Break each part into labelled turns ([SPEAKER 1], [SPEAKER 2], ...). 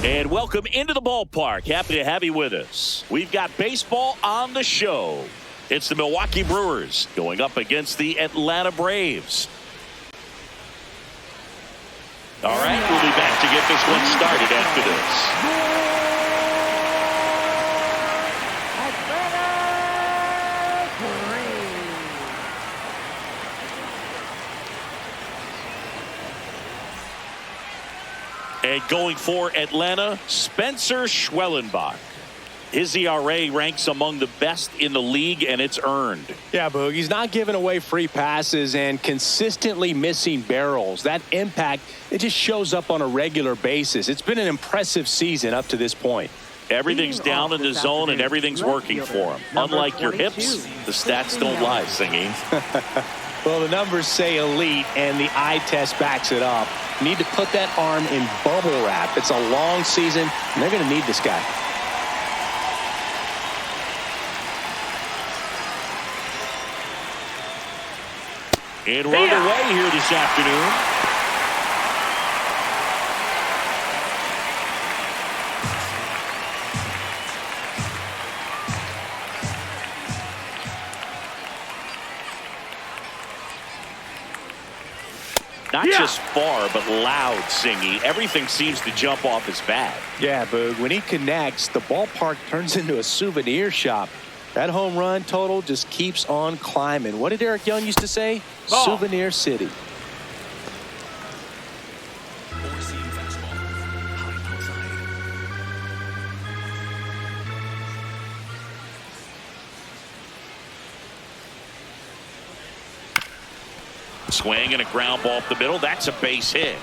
[SPEAKER 1] And welcome into the ballpark. Happy to have you with us. We've got baseball on the show. It's the Milwaukee Brewers going up against the Atlanta Braves. All right, we'll be back to get this one started after this. And going for Atlanta, Spencer Schwellenbach. His ERA ranks among the best in the league, and it's earned.
[SPEAKER 2] Yeah, Boog, he's not giving away free passes and consistently missing barrels. That impact, it just shows up on a regular basis. It's been an impressive season up to this point.
[SPEAKER 1] Everything's down in the zone, and everything's working for him. Unlike your hips, the stats don't lie, Singing.
[SPEAKER 2] Well, the numbers say elite, and the eye test backs it up. You need to put that arm in bubble wrap. It's a long season, and they're going to need this guy.
[SPEAKER 1] And we're underway here this afternoon. Not just far, but loud, Singy. Everything seems to jump off his bat.
[SPEAKER 2] Yeah, Boog. When he connects, the ballpark turns into a souvenir shop. That home run total just keeps on climbing. What did Eric Young used to say? Ball. Souvenir City.
[SPEAKER 1] Swing and a ground ball up the middle. That's a base hit.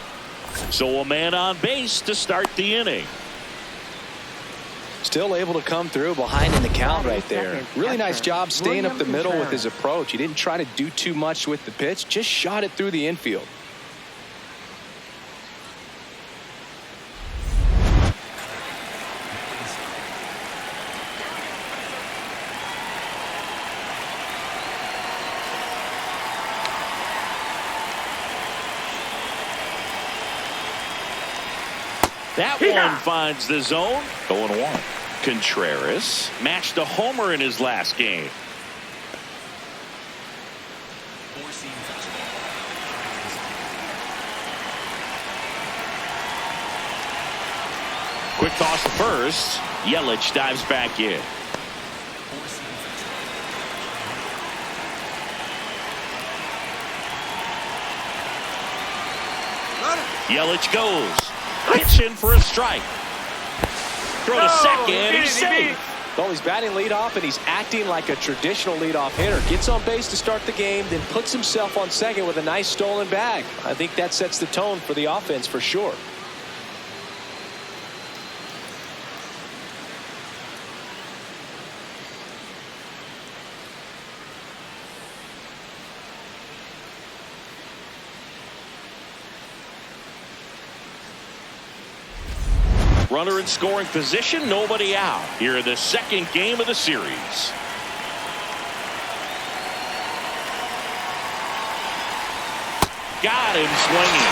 [SPEAKER 1] So a man on base to start the inning.
[SPEAKER 2] Still able to come through behind in the count right there. Really nice job staying up the middle with his approach. He didn't try to do too much with the pitch. Just shot it through the infield.
[SPEAKER 1] That one finds the zone. 0-1. Contreras matched a homer in his last game. Quick toss to first. Yelich dives back in. Yelich goes. Pitching for a strike. Throw to second. He's safe.
[SPEAKER 2] Well, he's batting leadoff, and he's acting like a traditional leadoff hitter. Gets on base to start the game, then puts himself on second with a nice stolen bag. I think that sets the tone for the offense for sure.
[SPEAKER 1] Runner in scoring position, nobody out. Here in the second game of the series. Got him swinging.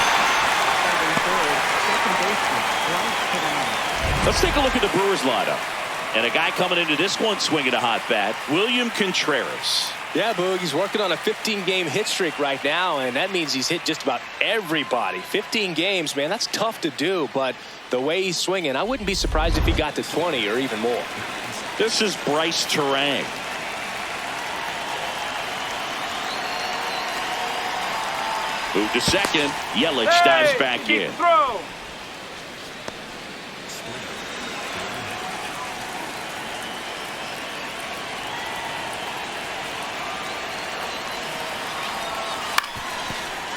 [SPEAKER 1] Let's take a look at the Brewers lineup. And a guy coming into this one swinging a hot bat, William Contreras.
[SPEAKER 2] Yeah, Boog, he's working on a 15-game hit streak right now, and that means he's hit just about everybody. 15 games, man, that's tough to do, but the way he's swinging, I wouldn't be surprised if he got to 20 or even more.
[SPEAKER 1] This is Bryce Terang. Move to second. Yelich dives back in.
[SPEAKER 3] Throw.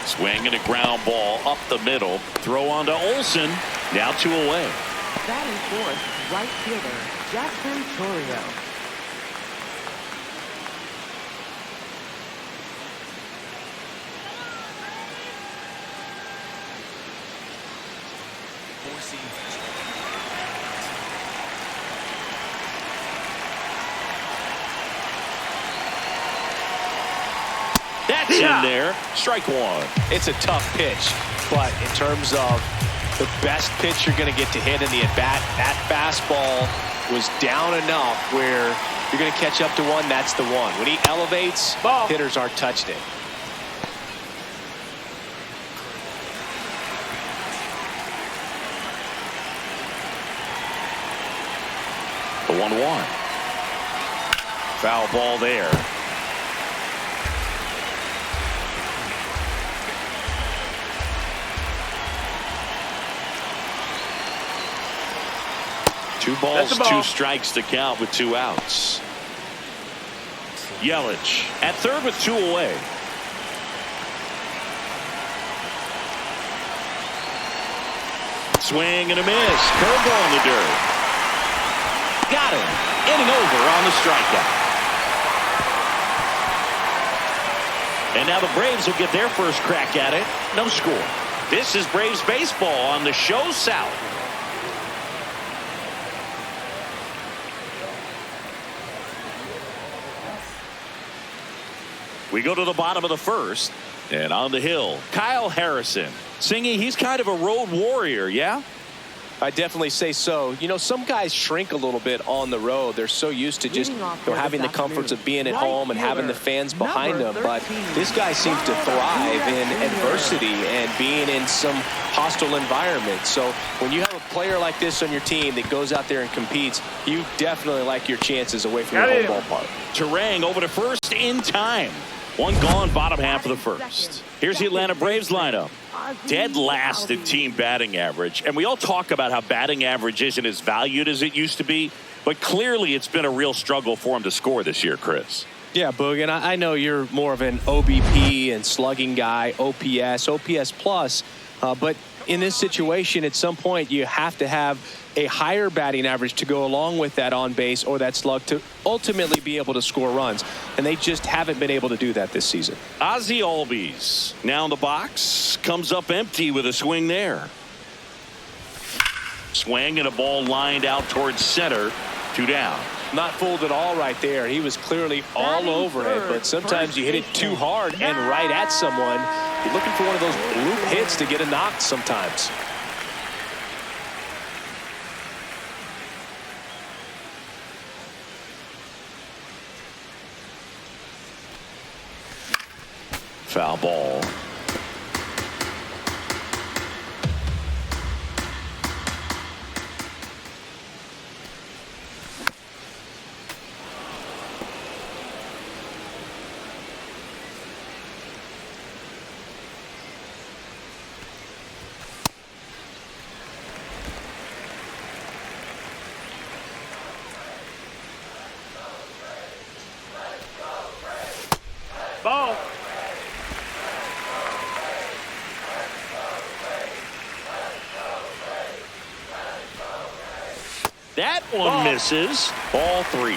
[SPEAKER 1] Swing and a ground ball up the middle. Throw on to Olsen. Now 2 away.
[SPEAKER 4] Batting fourth, right fielder, Jackson Chourio.
[SPEAKER 1] That's in there. Strike one.
[SPEAKER 2] It's a tough pitch, but in terms of the best pitch you're going to get to hit in the at-bat. That fastball was down enough where you're going to catch up to one. That's the one. When he elevates, hitters aren't touched it.
[SPEAKER 1] The 1-1. Foul ball there. Two balls, two strikes to count with 2 outs. Yelich at third with 2 away. Swing and a miss. Curveball in the dirt. Got him. Inning over on the strikeout. And now the Braves will get their first crack at it. No score. This is Braves baseball on the Show South. We go to the bottom of the first, and on the hill, Kyle Harrison. Singy, he's kind of a road warrior, yeah?
[SPEAKER 2] I definitely say so. You know, some guys shrink a little bit on the road. They're so used to just having the comforts of being at home and having the fans behind them. But this guy seems to thrive in adversity and being in some hostile environment. So when you have a player like this on your team that goes out there and competes, you definitely like your chances away from your home ballpark.
[SPEAKER 1] Turang over to first in time. One gone, bottom half of the first. Here's the Atlanta Braves lineup. Dead last in team batting average. And we all talk about how batting average isn't as valued as it used to be. But clearly it's been a real struggle for him to score this year, Chris.
[SPEAKER 2] Yeah, Boog, and I know you're more of an OBP and slugging guy, OPS plus. But in this situation, at some point, you have to have a higher batting average to go along with that on base or that slug to ultimately be able to score runs. And they just haven't been able to do that this season.
[SPEAKER 1] Ozzie Albies now in the box, comes up empty with a swing there. Swing and a ball lined out towards center. 2 down.
[SPEAKER 2] Not fooled at all right there. He was clearly all over it, but sometimes you hit it too hard and right at someone. You're looking for one of those loop hits to get a knock sometimes.
[SPEAKER 1] Foul ball.
[SPEAKER 3] Ball.
[SPEAKER 1] That one misses. Ball 3.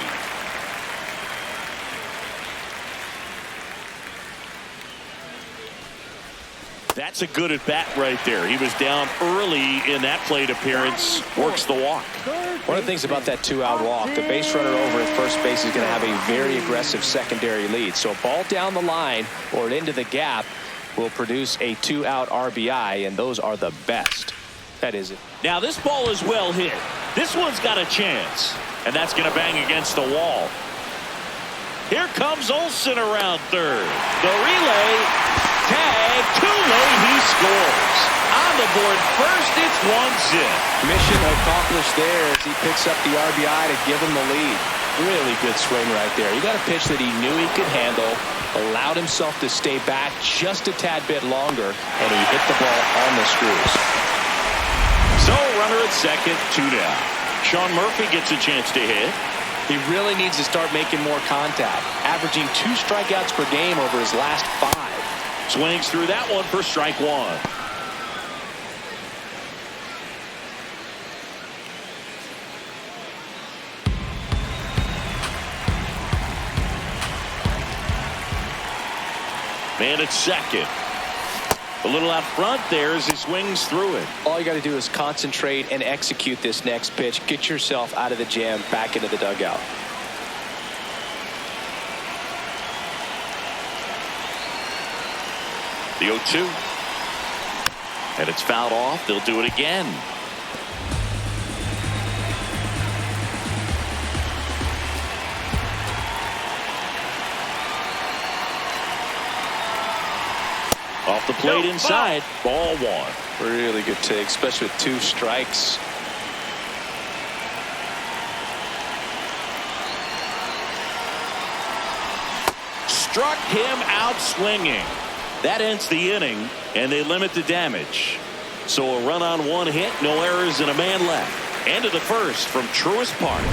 [SPEAKER 1] That's a good at bat right there. He was down early in that plate appearance. Works the walk.
[SPEAKER 2] One of the things about that 2-out walk, the base runner over at first base is going to have a very aggressive secondary lead. So a ball down the line or into the gap will produce a 2-out RBI, and those are the best. That is it.
[SPEAKER 1] Now this ball is well hit. This one's got a chance, and that's going to bang against the wall. Here comes Olsen around third. The relay, tag, too late, he scores. On the board first, it's 1-0.
[SPEAKER 2] Mission accomplished there as he picks up the RBI to give him the lead. Really good swing right there. He got a pitch that he knew he could handle, allowed himself to stay back just a tad bit longer, and he hit the ball on the screws.
[SPEAKER 1] So runner at second, 2 down. Sean Murphy gets a chance to hit.
[SPEAKER 2] He really needs to start making more contact, averaging 2 strikeouts per game over his last 5.
[SPEAKER 1] Swings through that one for strike 1. Man at second. A little out front there as he swings through it.
[SPEAKER 2] All you got to do is concentrate and execute this next pitch. Get yourself out of the jam, back into the dugout.
[SPEAKER 1] The 0-2. And it's fouled off. They'll do it again. Off the plate inside. Ball one.
[SPEAKER 2] Really good take, especially with 2 strikes.
[SPEAKER 1] Struck him out swinging. That ends the inning, and they limit the damage. So a run on 1 hit, no errors, and a man left. End of the first from Truist Park.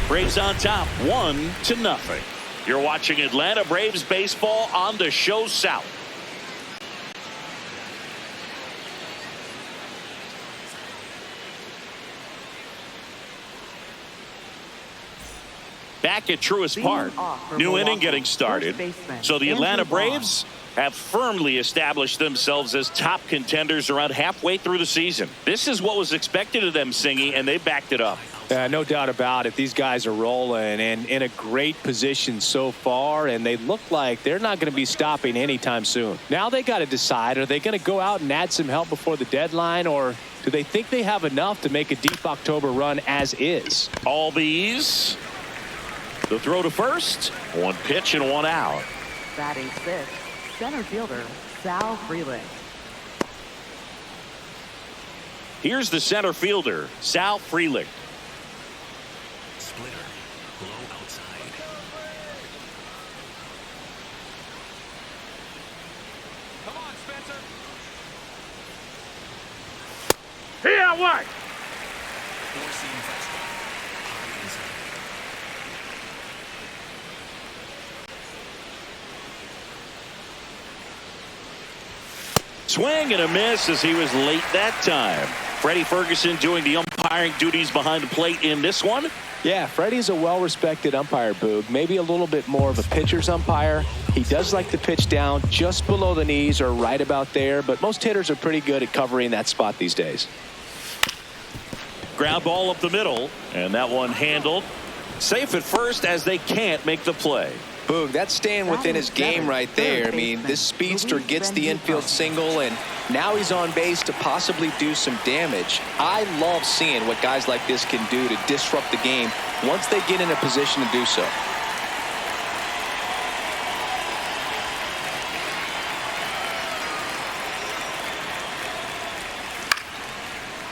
[SPEAKER 1] Braves on top, 1-0. You're watching Atlanta Braves baseball on the Show South. Back at Truist Park, new inning getting started. So the Atlanta Braves have firmly established themselves as top contenders around halfway through the season. This is what was expected of them, Singy, and they backed it up.
[SPEAKER 2] No doubt about it. These guys are rolling and in a great position so far, and they look like they're not going to be stopping anytime soon. Now they got to decide, are they going to go out and add some help before the deadline, or do they think they have enough to make a deep October run as is?
[SPEAKER 1] All these. The throw to first. 1 pitch and 1 out.
[SPEAKER 4] Batting 6th, center fielder Sal Frelick.
[SPEAKER 1] Here's the center fielder, Sal Frelick.
[SPEAKER 3] Splitter, low outside.
[SPEAKER 2] Come on, Spencer.
[SPEAKER 1] Here, what?
[SPEAKER 3] 4-seam fastball, high inside.
[SPEAKER 1] Swing and a miss as he was late that time. Freddie Ferguson doing the umpiring duties behind the plate in this one.
[SPEAKER 2] Yeah, Freddie's a well-respected umpire, Boog. Maybe a little bit more of a pitcher's umpire. He does like to pitch down just below the knees or right about there, but most hitters are pretty good at covering that spot these days.
[SPEAKER 1] Ground ball up the middle, and that one handled. Safe at first as they can't make the play.
[SPEAKER 2] Boog, that's staying within his game right there. I mean, this speedster gets the infield single, and now he's on base to possibly do some damage. I love seeing what guys like this can do to disrupt the game once they get in a position to do so.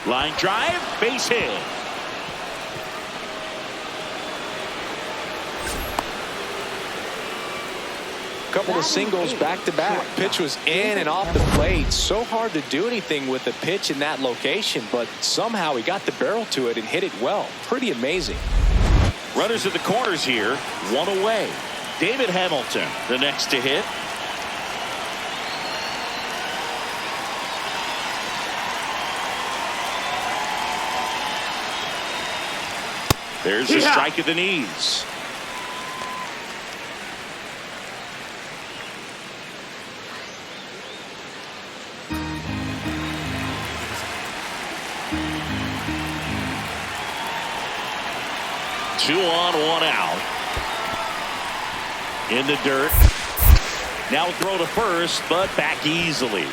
[SPEAKER 1] Line drive, base hit.
[SPEAKER 2] Couple of singles back to back. Pitch was in and off the plate. So hard to do anything with a pitch in that location, but somehow he got the barrel to it and hit it well. Pretty amazing.
[SPEAKER 1] Runners at the corners here, 1 away. David Hamilton, the next to hit. There's a strike at the knees. Two on, 1 out. In the dirt. Now throw to first, but back easily.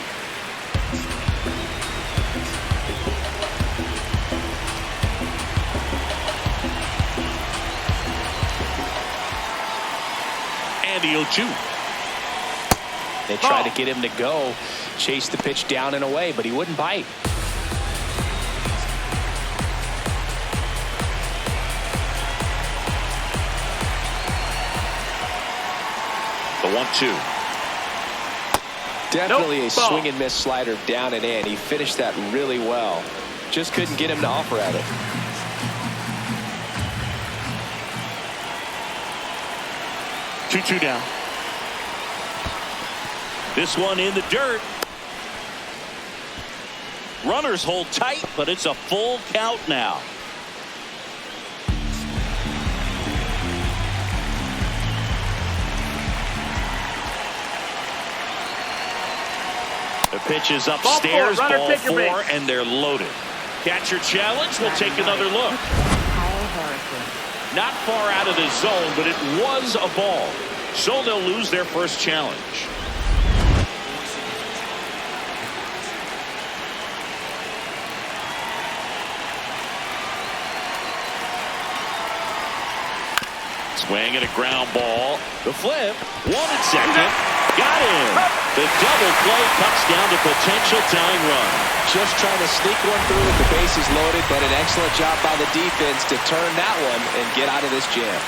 [SPEAKER 1] And he'll shoot.
[SPEAKER 2] They tried to get him to go, chase the pitch down and away, but he wouldn't bite.
[SPEAKER 1] The 1-2.
[SPEAKER 2] Definitely a swing and miss slider down and in. He finished that really well. Just couldn't get him to offer at it.
[SPEAKER 1] Two down. This one in the dirt. Runners hold tight, but it's a full count now. The pitch is upstairs, ball 4, and they're loaded. Catcher challenge, we'll take another look. Not far out of the zone, but it was a ball. So they'll lose their first challenge. Swing and a ground ball. The flip. 1 and 2nd. Got him. The double play cuts down the potential tying run.
[SPEAKER 2] Just trying to sneak one through with the bases loaded, but an excellent job by the defense to turn that one and get out of this jam.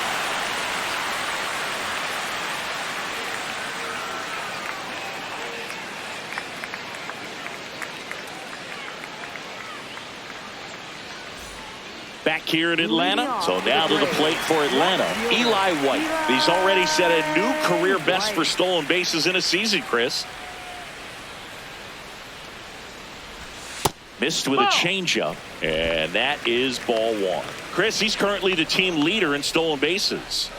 [SPEAKER 1] Back here in Atlanta. So now to the plate for Atlanta. Eli White. He's already set a new career best for stolen bases in a season, Chris. Missed with a changeup, and that is ball 1. Chris, he's currently the team leader in stolen bases.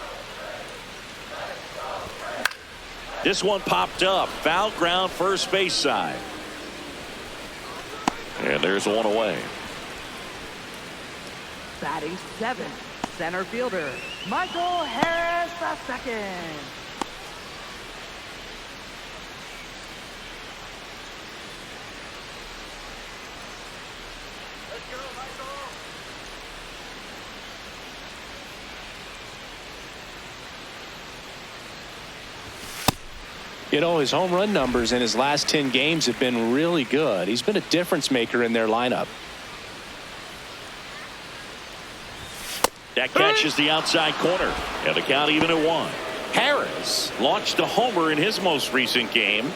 [SPEAKER 1] This one popped up. Foul ground, first base side. And there's 1 away.
[SPEAKER 4] Batting 7th, center fielder, Michael Harris II.
[SPEAKER 2] You know, his home run numbers in his last 10 games have been really good. He's been a difference maker in their lineup.
[SPEAKER 1] That catches the outside corner, and the count even at 1. Harris launched a homer in his most recent game.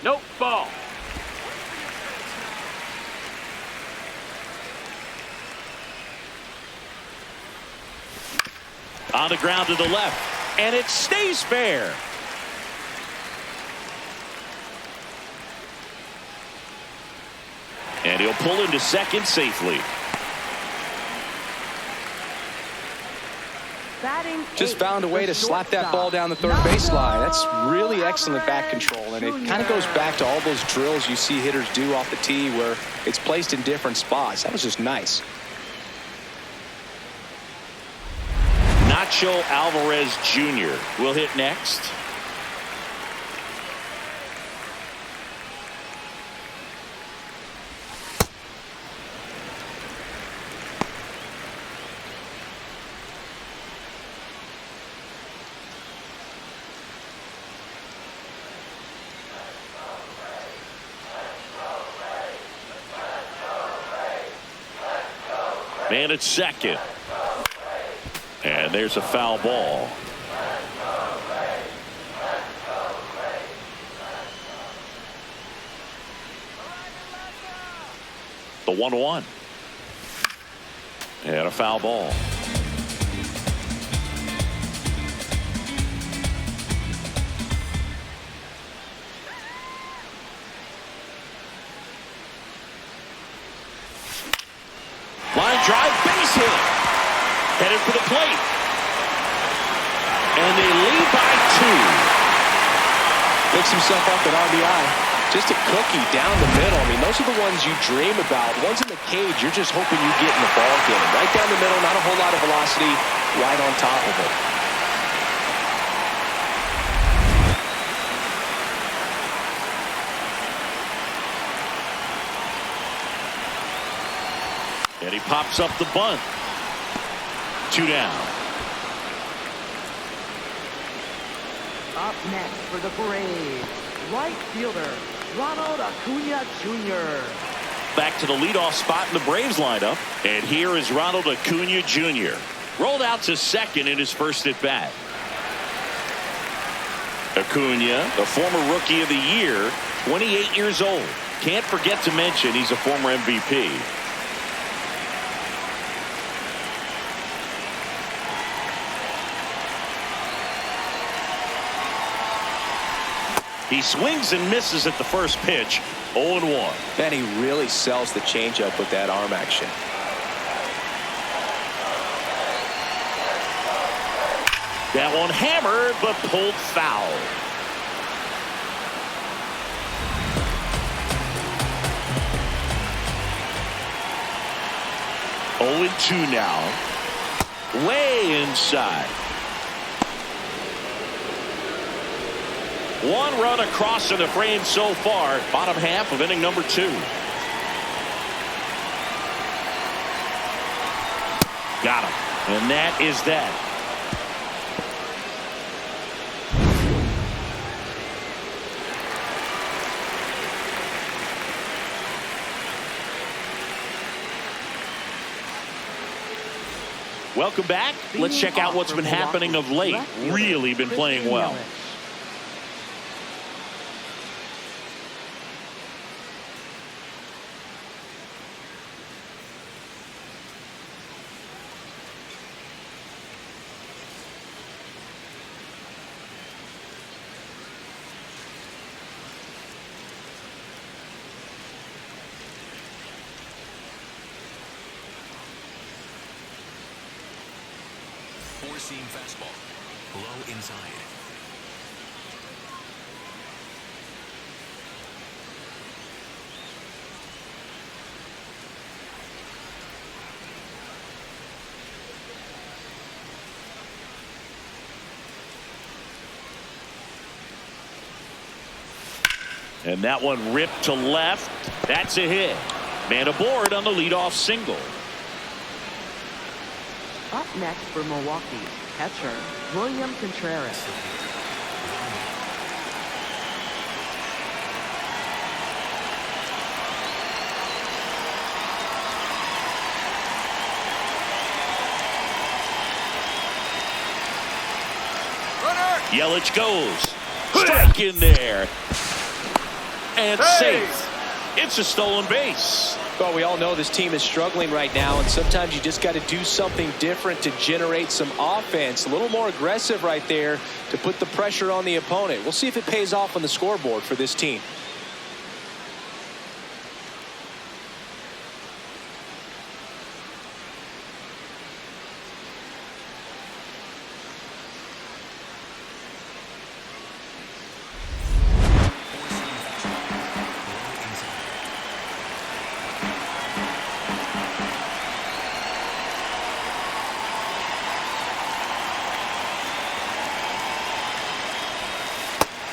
[SPEAKER 1] Nope, ball. On the ground to the left, and it stays fair. And he'll pull into second safely.
[SPEAKER 4] Batting
[SPEAKER 2] Just
[SPEAKER 4] 8th,
[SPEAKER 2] found a way
[SPEAKER 4] the
[SPEAKER 2] to slap that
[SPEAKER 4] shortstop,
[SPEAKER 2] ball down the third baseline. That's really excellent back control, and it kind of goes back to all those drills you see hitters do off the tee where it's placed in different spots. That was just nice.
[SPEAKER 1] Nacho Alvarez Jr. will hit next. Man at second. And there's a foul ball. The 1-1. And a foul ball. Line drive, base hit. Headed for the plate. And they lead by 2.
[SPEAKER 2] Picks himself up at RBI. Just a cookie down the middle. I mean, those are the ones you dream about. Ones in the cage, you're just hoping you get in the ball game. Right down the middle, not a whole lot of velocity, right on top of it.
[SPEAKER 1] And he pops up the bunt. 2 down.
[SPEAKER 4] Up next for the Braves, right fielder, Ronald Acuna Jr.
[SPEAKER 1] Back to the leadoff spot in the Braves lineup. And here is Ronald Acuna Jr. Rolled out to second in his first at bat. Acuna, the former rookie of the year, 28 years old. Can't forget to mention he's a former MVP. He swings and misses at the first pitch. 0-1.
[SPEAKER 2] Man, he really sells the changeup with that arm action.
[SPEAKER 1] That one hammered but pulled foul. Oh, 0-2 now. Way inside. One run across in the frame so far. Bottom half of inning number 2. Got him. And that is that. Welcome back. Let's check out what's been happening of late. Really been playing well.
[SPEAKER 3] Four-seam fastball. Low inside.
[SPEAKER 1] And that one ripped to left. That's a hit. Man aboard on the leadoff single.
[SPEAKER 4] Up next for Milwaukee, catcher William Contreras.
[SPEAKER 1] Yelich goes. Strike in there. And safe. It's a stolen base.
[SPEAKER 2] Well, we all know this team is struggling right now, and sometimes you just got to do something different to generate some offense. A little more aggressive right there to put the pressure on the opponent. We'll see if it pays off on the scoreboard for this team.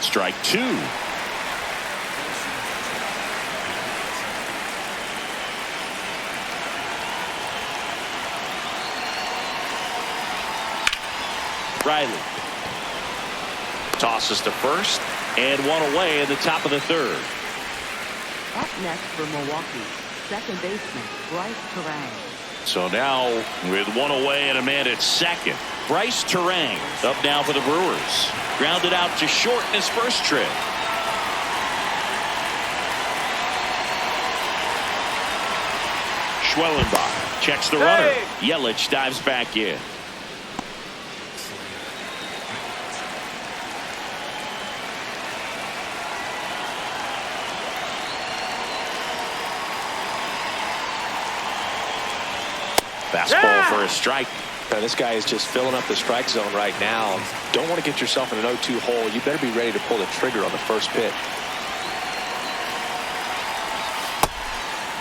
[SPEAKER 1] Strike two. Riley tosses to first, and one away in the top of the third.
[SPEAKER 4] Up next for Milwaukee, second baseman Bryce Terang.
[SPEAKER 1] So now with one away and a man at second, Bryce Terang up now for the Brewers. Grounded out to short in his first trip. Schwellenbach checks the runner. Yelich dives back in. Fastball for a strike.
[SPEAKER 2] Now, this guy is just filling up the strike zone right now. Don't want to get yourself in an 0-2 hole. You better be ready to pull the trigger on the first pitch.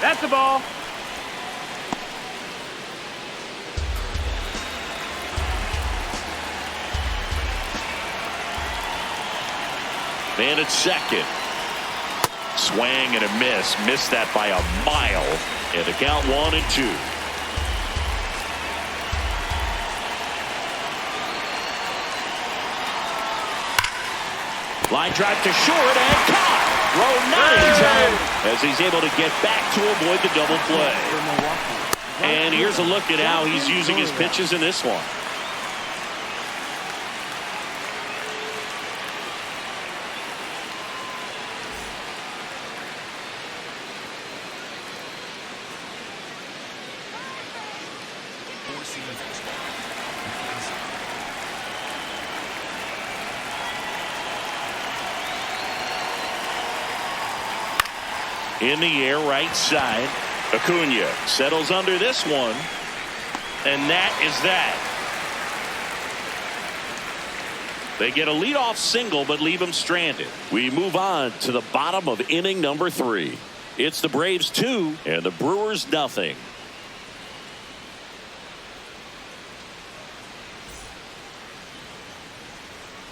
[SPEAKER 5] That's the ball.
[SPEAKER 1] Man at second. Swing and a miss. Missed that by a mile. And the count 1-2. Line drive to short and caught. Throw not in time as he's able to get back to avoid the double play. And here's a look at how he's using his pitches in this one. In the air, right side. Acuna settles under this one. And that is that. They get a leadoff single, but leave him stranded. We move on to the bottom of inning number 3. It's the Braves 2 and the Brewers nothing.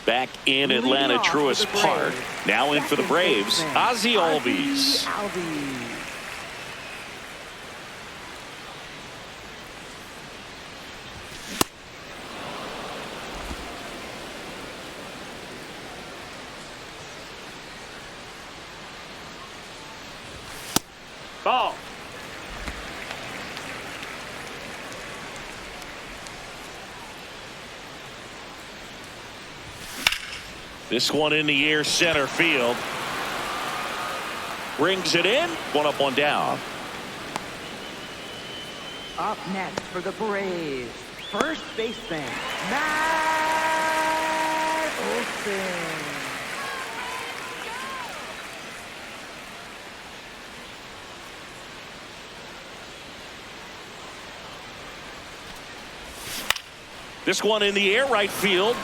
[SPEAKER 1] Back in Atlanta Truist Park. Now in for the Braves, Ozzie Albies.
[SPEAKER 5] Ball.
[SPEAKER 1] This one in the air, center field. Brings it in. One up, one down.
[SPEAKER 4] Up next for the Braves, first baseman, Matt Olson.
[SPEAKER 1] This one in the air, right field.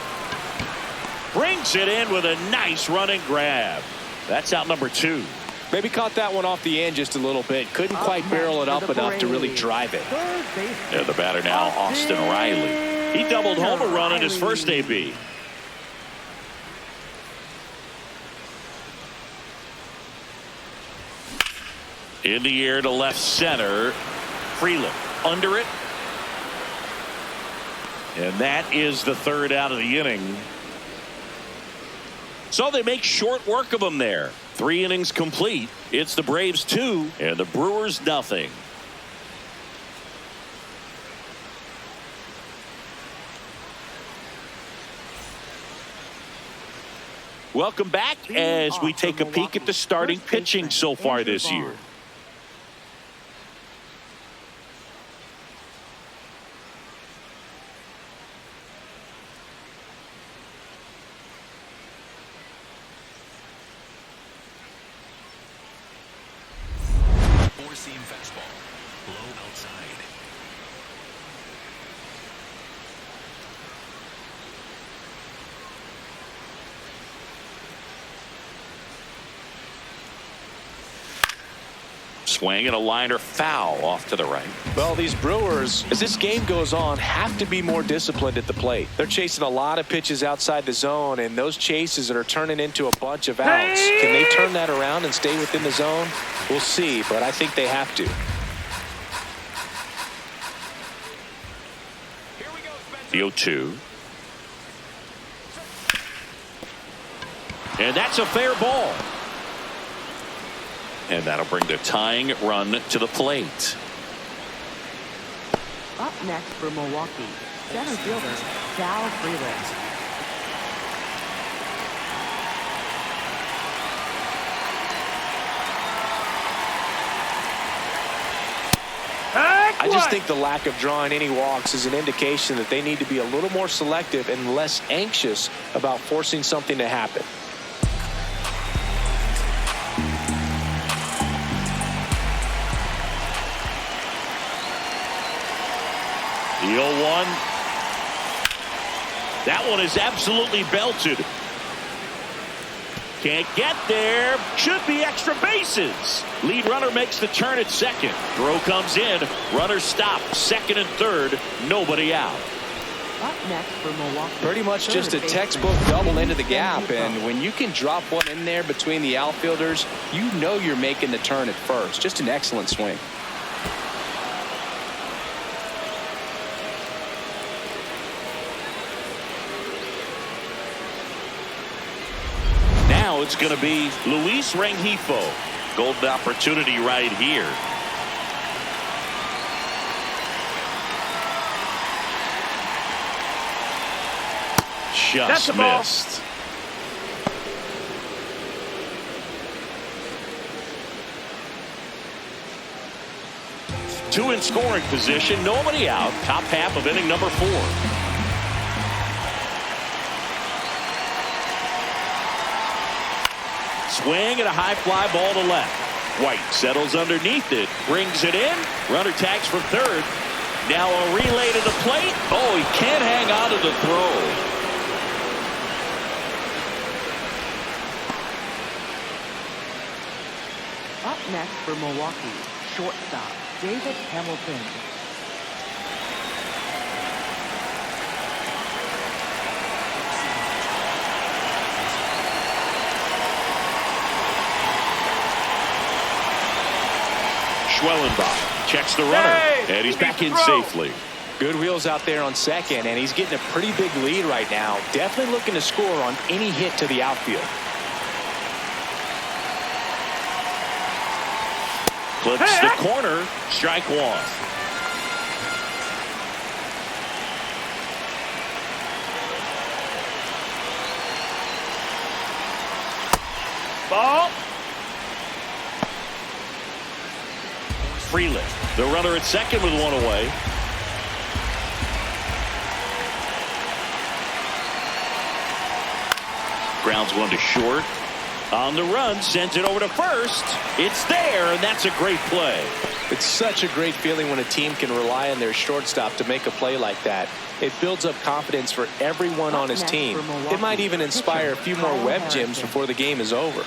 [SPEAKER 1] Brings it in with a nice running grab. That's out number 2.
[SPEAKER 2] Maybe caught that one off the end just a little bit. Couldn't quite barrel it up enough to really drive it.
[SPEAKER 1] Yeah, the batter now, Austin Riley. He doubled home a run in his first AB. In the air to left center. Freeland under it. And that is the third out of the inning. So they make short work of him there. 3 innings complete. It's the Braves 2 and the Brewers nothing. Welcome back as we take a peek at the starting pitching so far this year.
[SPEAKER 3] Four-seam fastball. Low outside.
[SPEAKER 1] Swing and a liner foul off to the right.
[SPEAKER 2] Well, these Brewers, as this game goes on, have to be more disciplined at the plate. They're chasing a lot of pitches outside the zone, and those chases that are turning into a bunch of outs. Can they turn that around and stay within the zone? We'll see, but I think they have to.
[SPEAKER 1] The 0-2. And that's a fair ball. And that'll bring the tying run to the plate.
[SPEAKER 4] Up next for Milwaukee, center fielder, Sal Freeland.
[SPEAKER 2] I just think the lack of drawing any walks is an indication that they need to be a little more selective and less anxious about forcing something to happen.
[SPEAKER 1] The 0-1. That one is absolutely belted. Can't get there. Should be extra bases. Lead runner makes the turn at second. Throw comes in. Runner stopped. Second and third. Nobody out.
[SPEAKER 4] Up next for Milwaukee.
[SPEAKER 2] Pretty much just a textbook double into the gap, and when you can drop one in there between the outfielders, you know you're making the turn at first. Just an excellent swing.
[SPEAKER 1] Now it's going to be Luis Rengifo. Golden opportunity right here. Just missed. Two in scoring position. Nobody out. Top half of inning number 4. Swing and a high fly ball to left. White settles underneath it. Brings it in. Runner tags from third. Now a relay to the plate. Oh, he can't hang on to the throw.
[SPEAKER 4] Up next for Milwaukee, shortstop, David Hamilton.
[SPEAKER 1] Schwellenbach checks the runner, and he's back in safely.
[SPEAKER 2] Good wheels out there on second, and he's getting a pretty big lead right now. Definitely looking to score on any hit to the outfield.
[SPEAKER 1] Clips the corner. Strike one.
[SPEAKER 5] Ball.
[SPEAKER 1] Freeland, the runner at second with one away. Grounds one to short. On the run, sends it over to first. It's there, and that's a great play.
[SPEAKER 2] It's such a great feeling when a team can rely on their shortstop to make a play like that. It builds up confidence for everyone on his team. It might even inspire a few more web gems before the game is over.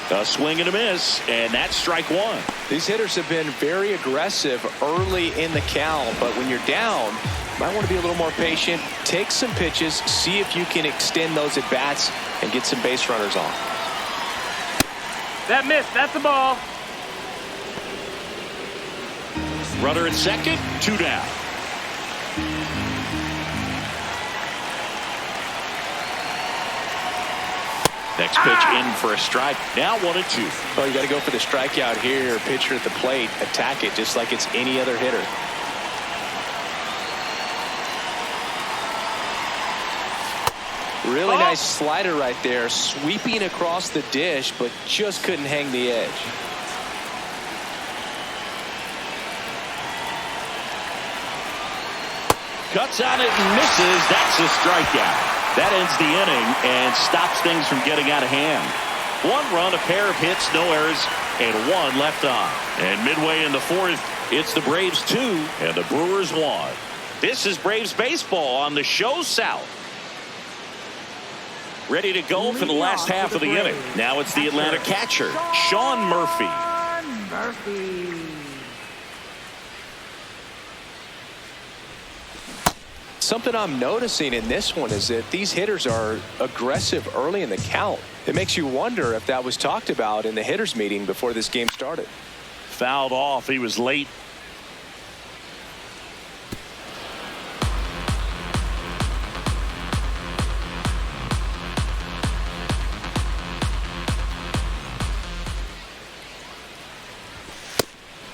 [SPEAKER 1] A swing and a miss, and that's strike one.
[SPEAKER 2] These hitters have been very aggressive early in the count, but when you're down, you might want to be a little more patient, take some pitches, see if you can extend those at bats and get some base runners on.
[SPEAKER 5] That missed. That's the ball.
[SPEAKER 1] Runner at second, two down. Next pitch in for a strike. Now 1-2.
[SPEAKER 2] Well, you got to go for the strikeout here. Pitcher at the plate, attack it just like it's any other hitter. Really nice slider right there, sweeping across the dish, but just couldn't hang the edge.
[SPEAKER 1] Cuts on it and misses. That's a strikeout. That ends the inning and stops things from getting out of hand. One run, a pair of hits, no errors, and one left on. And midway in the fourth, it's the Braves 2 and the Brewers 1. This is Braves baseball on the Show South. Ready to go for the last half of the inning. Now it's the Atlanta catcher, Sean Murphy.
[SPEAKER 2] Something I'm noticing in this one is that these hitters are aggressive early in the count. It makes you wonder if that was talked about in the hitters meeting before this game started.
[SPEAKER 1] Fouled off. He was late.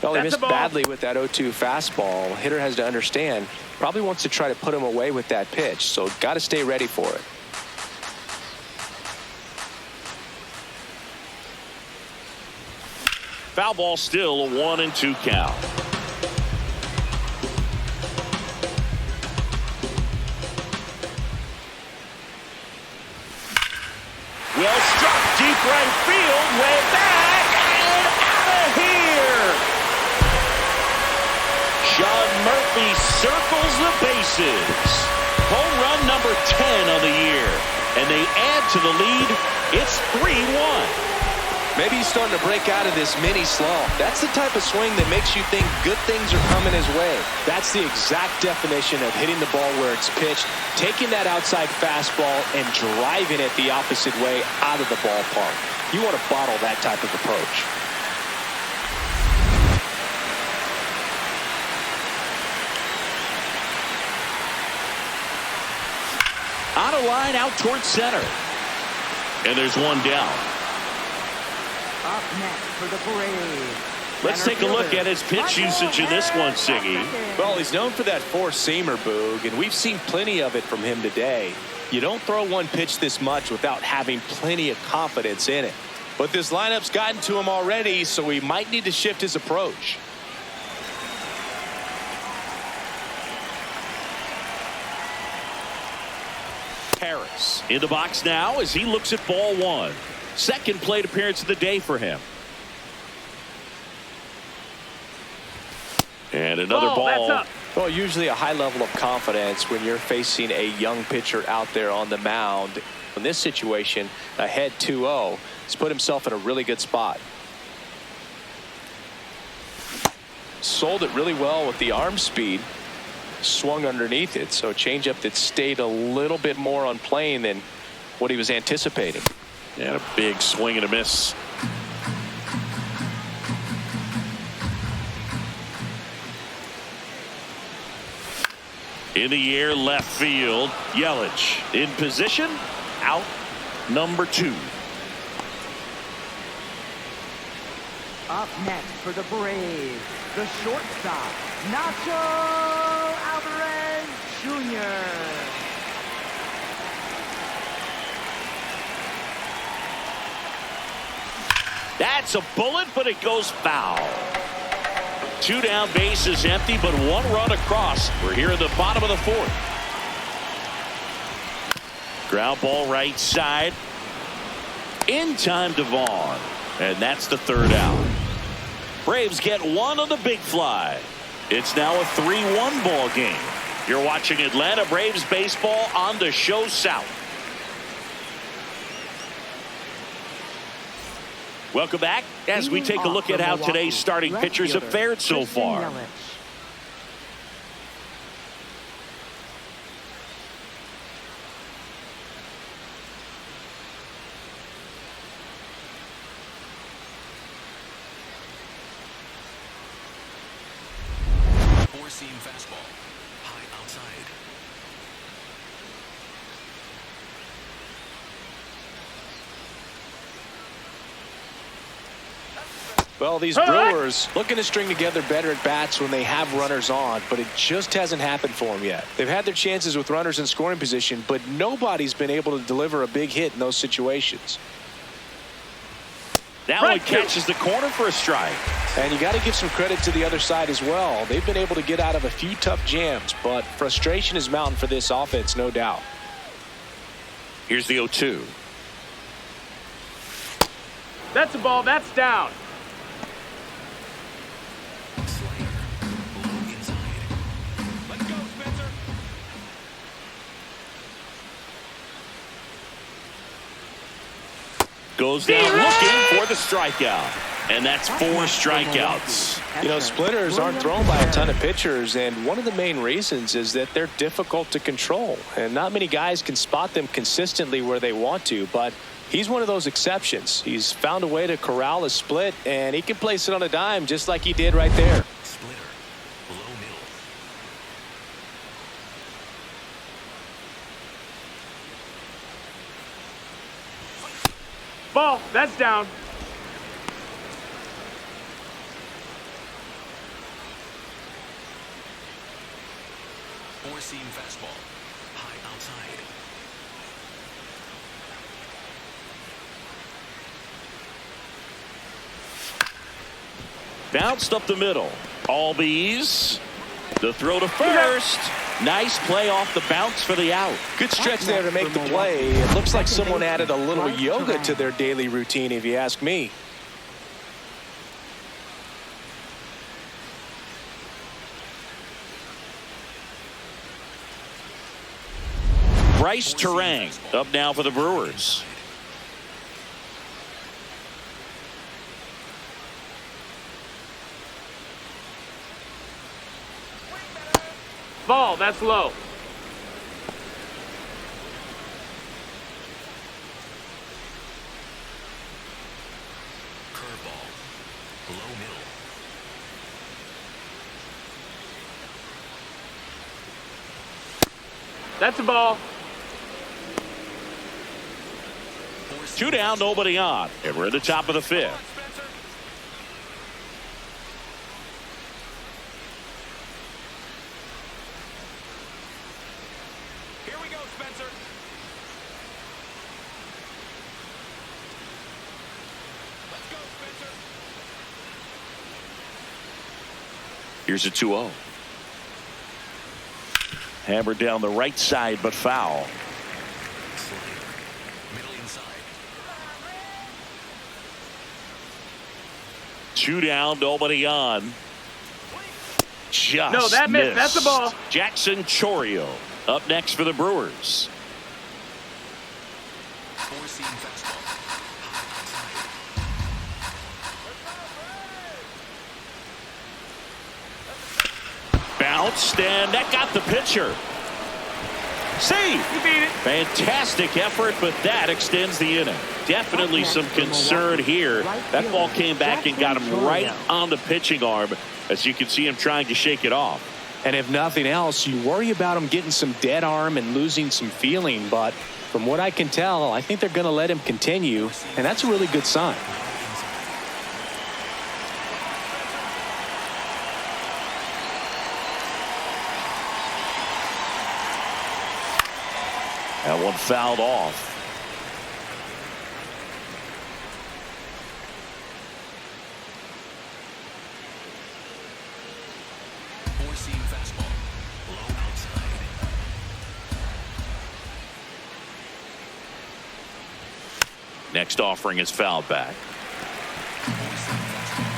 [SPEAKER 2] Well, he missed badly with that 0-2 fastball. Hitter has to understand, probably wants to try to put him away with that pitch, so got to stay ready for it.
[SPEAKER 1] Foul ball, still a 1-2 count. Well struck, deep right field, way back and out of here. Sean Murphy circles the bases. Home run number 10 on the year, and they add to the lead. It's 3-1.
[SPEAKER 2] Maybe he's starting to break out of this mini slump. That's the type of swing that makes you think good things are coming his way. That's the exact definition of hitting the ball where it's pitched, taking that outside fastball and driving it the opposite way out of the ballpark. You want to bottle that type of approach.
[SPEAKER 1] On a line out towards center. And there's one down.
[SPEAKER 4] Up next for the Braves.
[SPEAKER 1] Let's take a look at his pitch usage in this one, Siggy.
[SPEAKER 2] Well, he's known for that four-seamer, Boog, and we've seen plenty of it from him today. You don't throw one pitch this much without having plenty of confidence in it. But this lineup's gotten to him already, so he might need to shift his approach.
[SPEAKER 1] Harris in the box now as he looks at ball one. Second plate appearance of the day for him. And another ball.
[SPEAKER 2] Well, usually a high level of confidence when you're facing a young pitcher out there on the mound. In this situation, ahead 2-0, he's put himself in a really good spot. Sold it really well with the arm speed. Swung underneath it, so a changeup that stayed a little bit more on plane than what he was anticipating.
[SPEAKER 1] And a big swing and a miss. In the air, left field. Yelich in position. Out number 2.
[SPEAKER 4] Up next for the Braves, the shortstop, Nacho Alvarez Jr.
[SPEAKER 1] That's a bullet, but it goes foul. 2 down, bases empty, but 1 run across. We're here in the bottom of the 4th. Ground ball right side. In time to Vaughn. And that's the 3rd out. Braves get 1 on the big fly. It's now a 3-1 ball game. You're watching Atlanta Braves baseball on the Show South. Welcome back as we take a look at how today's starting pitchers have fared so far.
[SPEAKER 3] Four-seam fastball. High outside.
[SPEAKER 2] Well, these Brewers looking to string together better at bats when they have runners on, but it just hasn't happened for them yet. They've had their chances with runners in scoring position, but nobody's been able to deliver a big hit in those situations.
[SPEAKER 1] That one catches the corner for a strike.
[SPEAKER 2] And you got to give some credit to the other side as well. They've been able to get out of a few tough jams, but frustration is mounting for this offense, no doubt.
[SPEAKER 1] Here's the 0-2.
[SPEAKER 5] That's a ball. That's down.
[SPEAKER 3] Slider. Low inside. Let's go, Spencer.
[SPEAKER 1] Goes down looking for the strikeout. And that's 4 strikeouts.
[SPEAKER 2] You know, splitters aren't thrown by a ton of pitchers, and one of the main reasons is that they're difficult to control. And not many guys can spot them consistently where they want to, but he's one of those exceptions. He's found a way to corral a split, and he can place it on a dime just like he did right there.
[SPEAKER 3] Splitter. Low middle.
[SPEAKER 5] Ball. That's down.
[SPEAKER 3] Four-seam fastball. High outside.
[SPEAKER 1] Bounced up the middle. All bees. The throw to first. Nice play off the bounce for the out.
[SPEAKER 2] Good stretch there to make the play. It looks like someone added a little yoga to their daily routine, if you ask me.
[SPEAKER 1] Bryce Terang up now for the Brewers.
[SPEAKER 5] Ball. That's low.
[SPEAKER 3] Curveball. Low middle.
[SPEAKER 5] That's a ball.
[SPEAKER 1] 2 down, nobody on. And we're at the top of the 5th.
[SPEAKER 3] Spencer. Here we go, Spencer. Let's go, Spencer.
[SPEAKER 1] Here's a 2-0. Hammered down the right side, but foul.
[SPEAKER 3] Slider. Middle inside.
[SPEAKER 1] 2 down, nobody on. Just
[SPEAKER 5] No, that missed. That's the ball.
[SPEAKER 1] Jackson Chourio up next for the Brewers.
[SPEAKER 3] Four-seam fastball. High outside.
[SPEAKER 1] Bounced, and that got the pitcher. See,
[SPEAKER 5] You beat it.
[SPEAKER 1] fantastic effort, but that extends the inning. Definitely some concern here. That ball came back and got him right on the pitching arm, as you can see him trying to shake it off.
[SPEAKER 2] And if nothing else, you worry about him getting some dead arm and losing some feeling. But from what I can tell, I think they're going to let him continue, and that's a really good sign.
[SPEAKER 1] That one fouled off.
[SPEAKER 3] Four-seam fastball. Low outside.
[SPEAKER 1] Next offering is fouled back.
[SPEAKER 3] Four-seam fastball.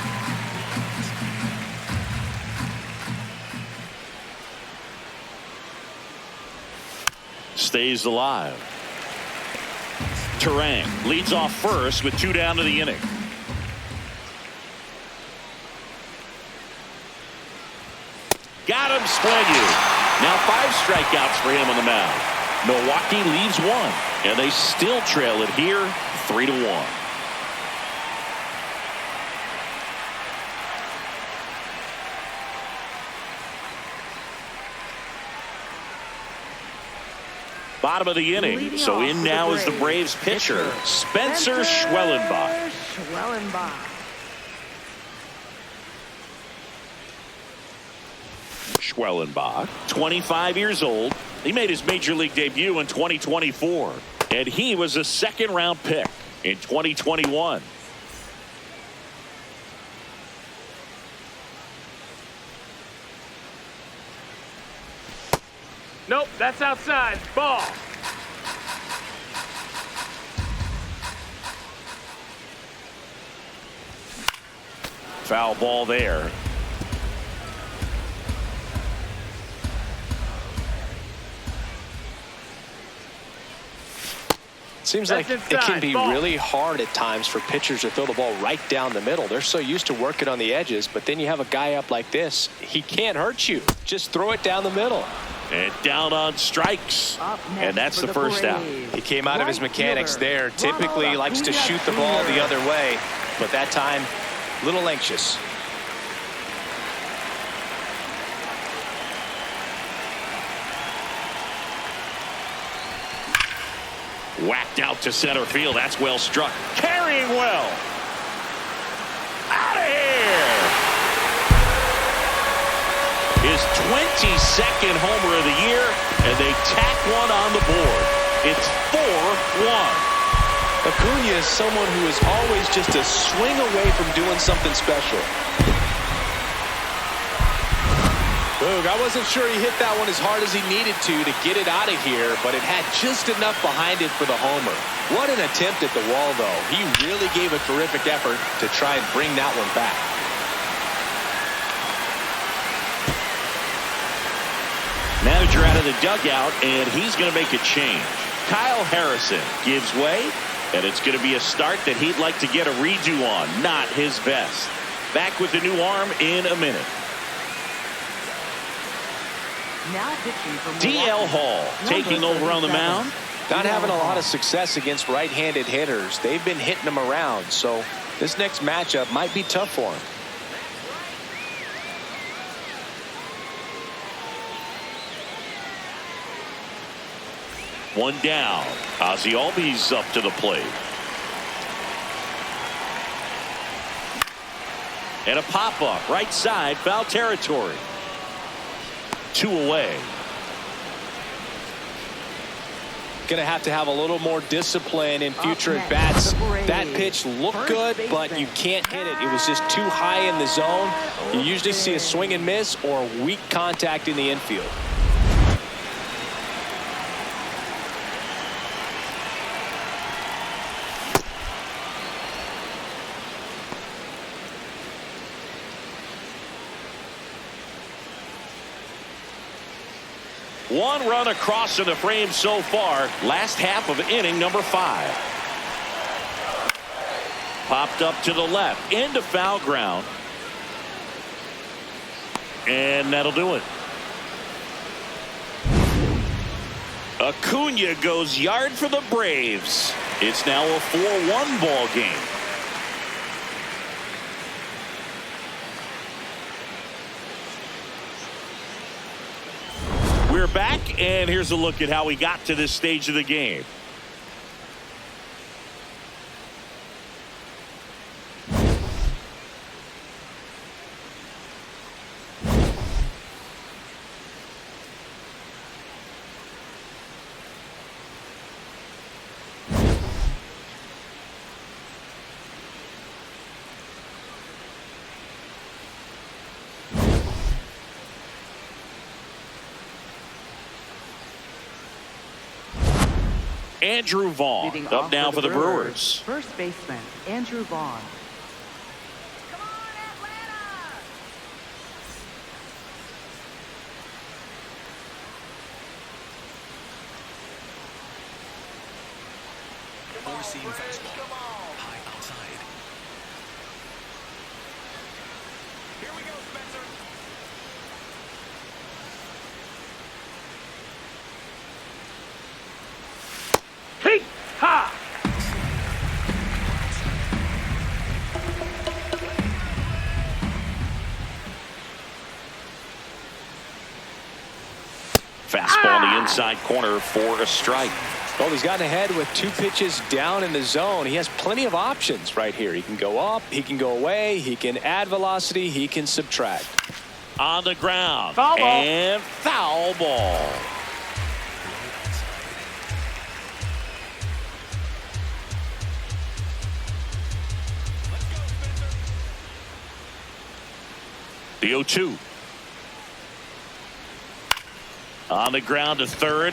[SPEAKER 1] Stays alive. Terang leads off first with 2 down to the inning. Got him, Splendid. Now 5 strikeouts for him on the mound. Milwaukee leaves 1, and they still trail it here 3-1. Bottom of the inning.
[SPEAKER 4] Leading
[SPEAKER 1] So
[SPEAKER 4] off
[SPEAKER 1] in
[SPEAKER 4] for
[SPEAKER 1] now
[SPEAKER 4] the
[SPEAKER 1] is the Braves pitcher, Spencer Schwellenbach. Schwellenbach, 25 years old. He made his major league debut in 2024, and he was a second-round pick in 2021.
[SPEAKER 5] Nope, that's outside. Ball.
[SPEAKER 1] Foul ball there.
[SPEAKER 2] Seems
[SPEAKER 5] That's
[SPEAKER 2] like it can
[SPEAKER 5] inside.
[SPEAKER 2] be
[SPEAKER 5] Ball.
[SPEAKER 2] really hard at times for pitchers to throw the ball right down the middle. They're so used to working on the edges, but then you have a guy up like this. He can't hurt you. Just throw it down the middle.
[SPEAKER 1] And down on strikes. And that's the first out.
[SPEAKER 2] He came out of his mechanics there. Typically likes to shoot the ball the other way, but that time, a little anxious.
[SPEAKER 1] Whacked out to center field. That's well struck. Carrying well. Out of here. His 22nd homer of the year, and they tack one on the board. It's 4-1.
[SPEAKER 2] Acuna is someone who is always just a swing away from doing something special. Boog, I wasn't sure he hit that one as hard as he needed to get it out of here, but it had just enough behind it for the homer. What an attempt at the wall, though. He really gave a terrific effort to try and bring that one back.
[SPEAKER 1] Manager out of the dugout, and he's going to make a change. Kyle Harrison gives way, and it's going to be a start that he'd like to get a redo on. Not his best. Back with the new arm in a minute.
[SPEAKER 4] Now pitching for
[SPEAKER 1] DL
[SPEAKER 4] Milwaukee.
[SPEAKER 1] Hall taking
[SPEAKER 4] Number
[SPEAKER 1] over on the
[SPEAKER 4] 37.
[SPEAKER 1] mound.
[SPEAKER 2] Not having a lot of success against right-handed hitters. They've been hitting them around, so this next matchup might be tough for him.
[SPEAKER 1] One down. Ozzie Albies up to the plate. And a pop-up right side, foul territory. 2 away.
[SPEAKER 2] Going to have a little more discipline in future
[SPEAKER 4] next,
[SPEAKER 2] at-bats.
[SPEAKER 4] the Braves.
[SPEAKER 2] That pitch looked
[SPEAKER 4] First
[SPEAKER 2] good, but
[SPEAKER 4] baseman.
[SPEAKER 2] you can't hit it. It was just too high in the zone. You usually see a swing and miss or weak contact in the infield.
[SPEAKER 1] One run across in the frame so far. Last half of inning number 5. Popped up to the left into foul ground. And that'll do it. Acuna goes yard for the Braves. It's now a 4-1 ball game. We're back, and here's a look at how we got to this stage of the game. Andrew Vaughn
[SPEAKER 4] Leading
[SPEAKER 1] up
[SPEAKER 4] off
[SPEAKER 1] now for the Brewers.
[SPEAKER 4] First baseman, Andrew Vaughn.
[SPEAKER 3] Four-seam fastball. High outside. Here we go, Spencer.
[SPEAKER 5] Hey, ha!
[SPEAKER 1] Fastball in the inside corner for a strike.
[SPEAKER 2] Well, he's gotten ahead with 2 pitches down in the zone. He has plenty of options right here. He can go up, he can go away, he can add velocity, he can subtract.
[SPEAKER 1] On the ground.
[SPEAKER 5] Foul ball.
[SPEAKER 1] And foul ball. The 0-2. On the ground to third.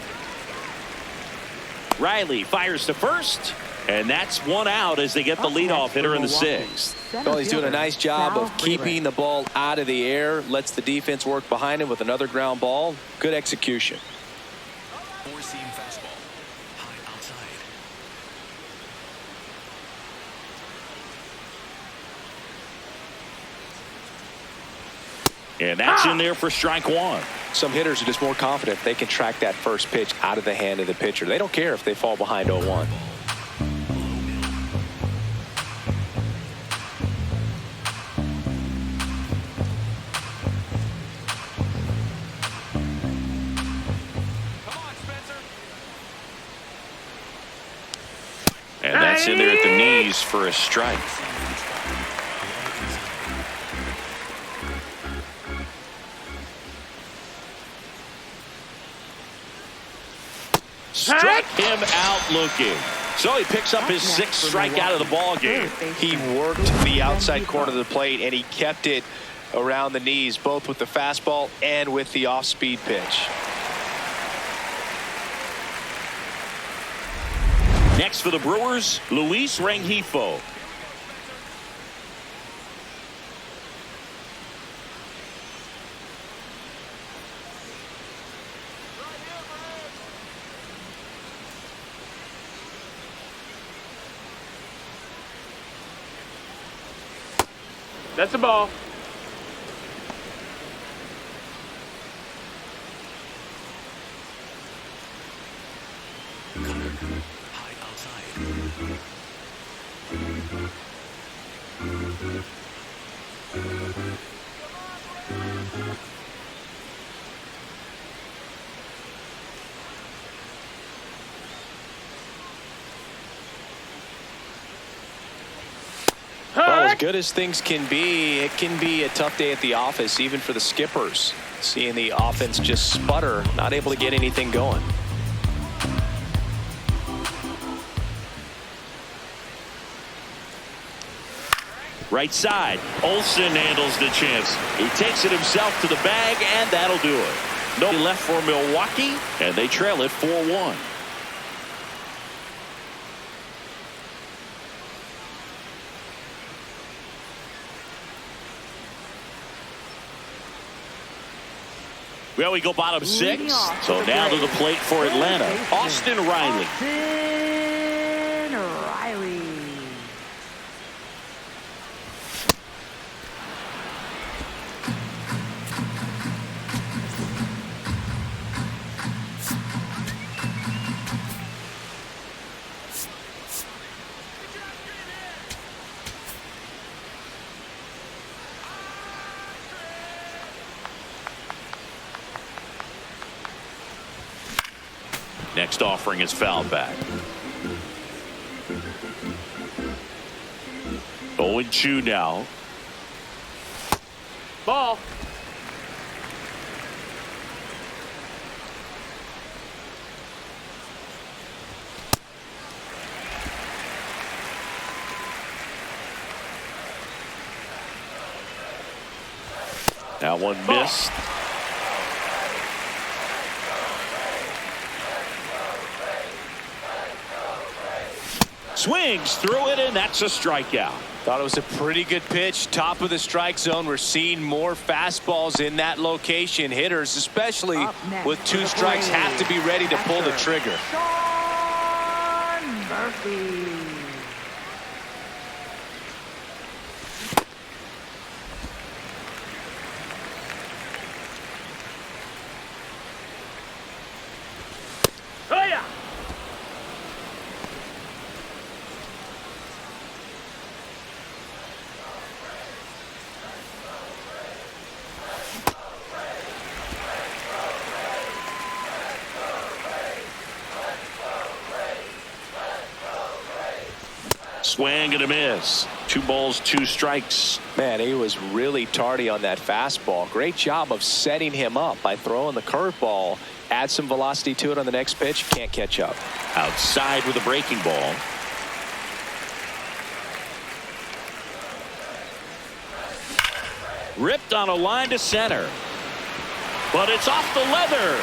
[SPEAKER 1] Riley fires to first, and that's 1 out as they get the leadoff hitter in the 6th.
[SPEAKER 2] Well, he's doing a nice job of keeping the ball out of the air, lets the defense work behind him with another ground ball. Good execution.
[SPEAKER 3] Four-seam fastball. High outside.
[SPEAKER 1] And that's in there for strike 1.
[SPEAKER 2] Some hitters are just more confident they can track that first pitch out of the hand of the pitcher. They don't care if they fall behind 0-1.
[SPEAKER 1] And that's in there at the knees for a strike. Struck him out looking. So he picks up his 6th strikeout of the ball game.
[SPEAKER 2] He worked the outside corner of the plate, and he kept it around the knees, both with the fastball and with the off-speed pitch.
[SPEAKER 1] Next for the Brewers, Luis Rengifo.
[SPEAKER 5] That's a ball.
[SPEAKER 3] High outside.
[SPEAKER 2] Well, as good as things can be, it can be a tough day at the office, even for the skippers. Seeing the offense just sputter, not able to get anything going.
[SPEAKER 1] Right side. Olsen handles the chance. He takes it himself to the bag, and that'll do it. No left for Milwaukee, and they trail it 4-1. Well, we go bottom 6. So now to the plate for Atlanta, Austin Riley.
[SPEAKER 4] Austin Riley.
[SPEAKER 1] next offering is fouled back. 0-2 now.
[SPEAKER 5] Ball.
[SPEAKER 1] That one missed. Swings through it, and that's a strikeout.
[SPEAKER 2] Thought it was a pretty good pitch. Top of the strike zone. We're seeing more fastballs in that location. Hitters, especially with 2 strikes, have to be ready to pull the trigger.
[SPEAKER 4] Sean Murphy.
[SPEAKER 5] Oh, yeah.
[SPEAKER 1] Swing and a miss. 2 balls, 2 strikes.
[SPEAKER 2] Man, he was really tardy on that fastball. Great job of setting him up by throwing the curveball. Add some velocity to it on the next pitch. Can't catch up.
[SPEAKER 1] Outside with a breaking ball. Ripped on a line to center. But it's off the leather.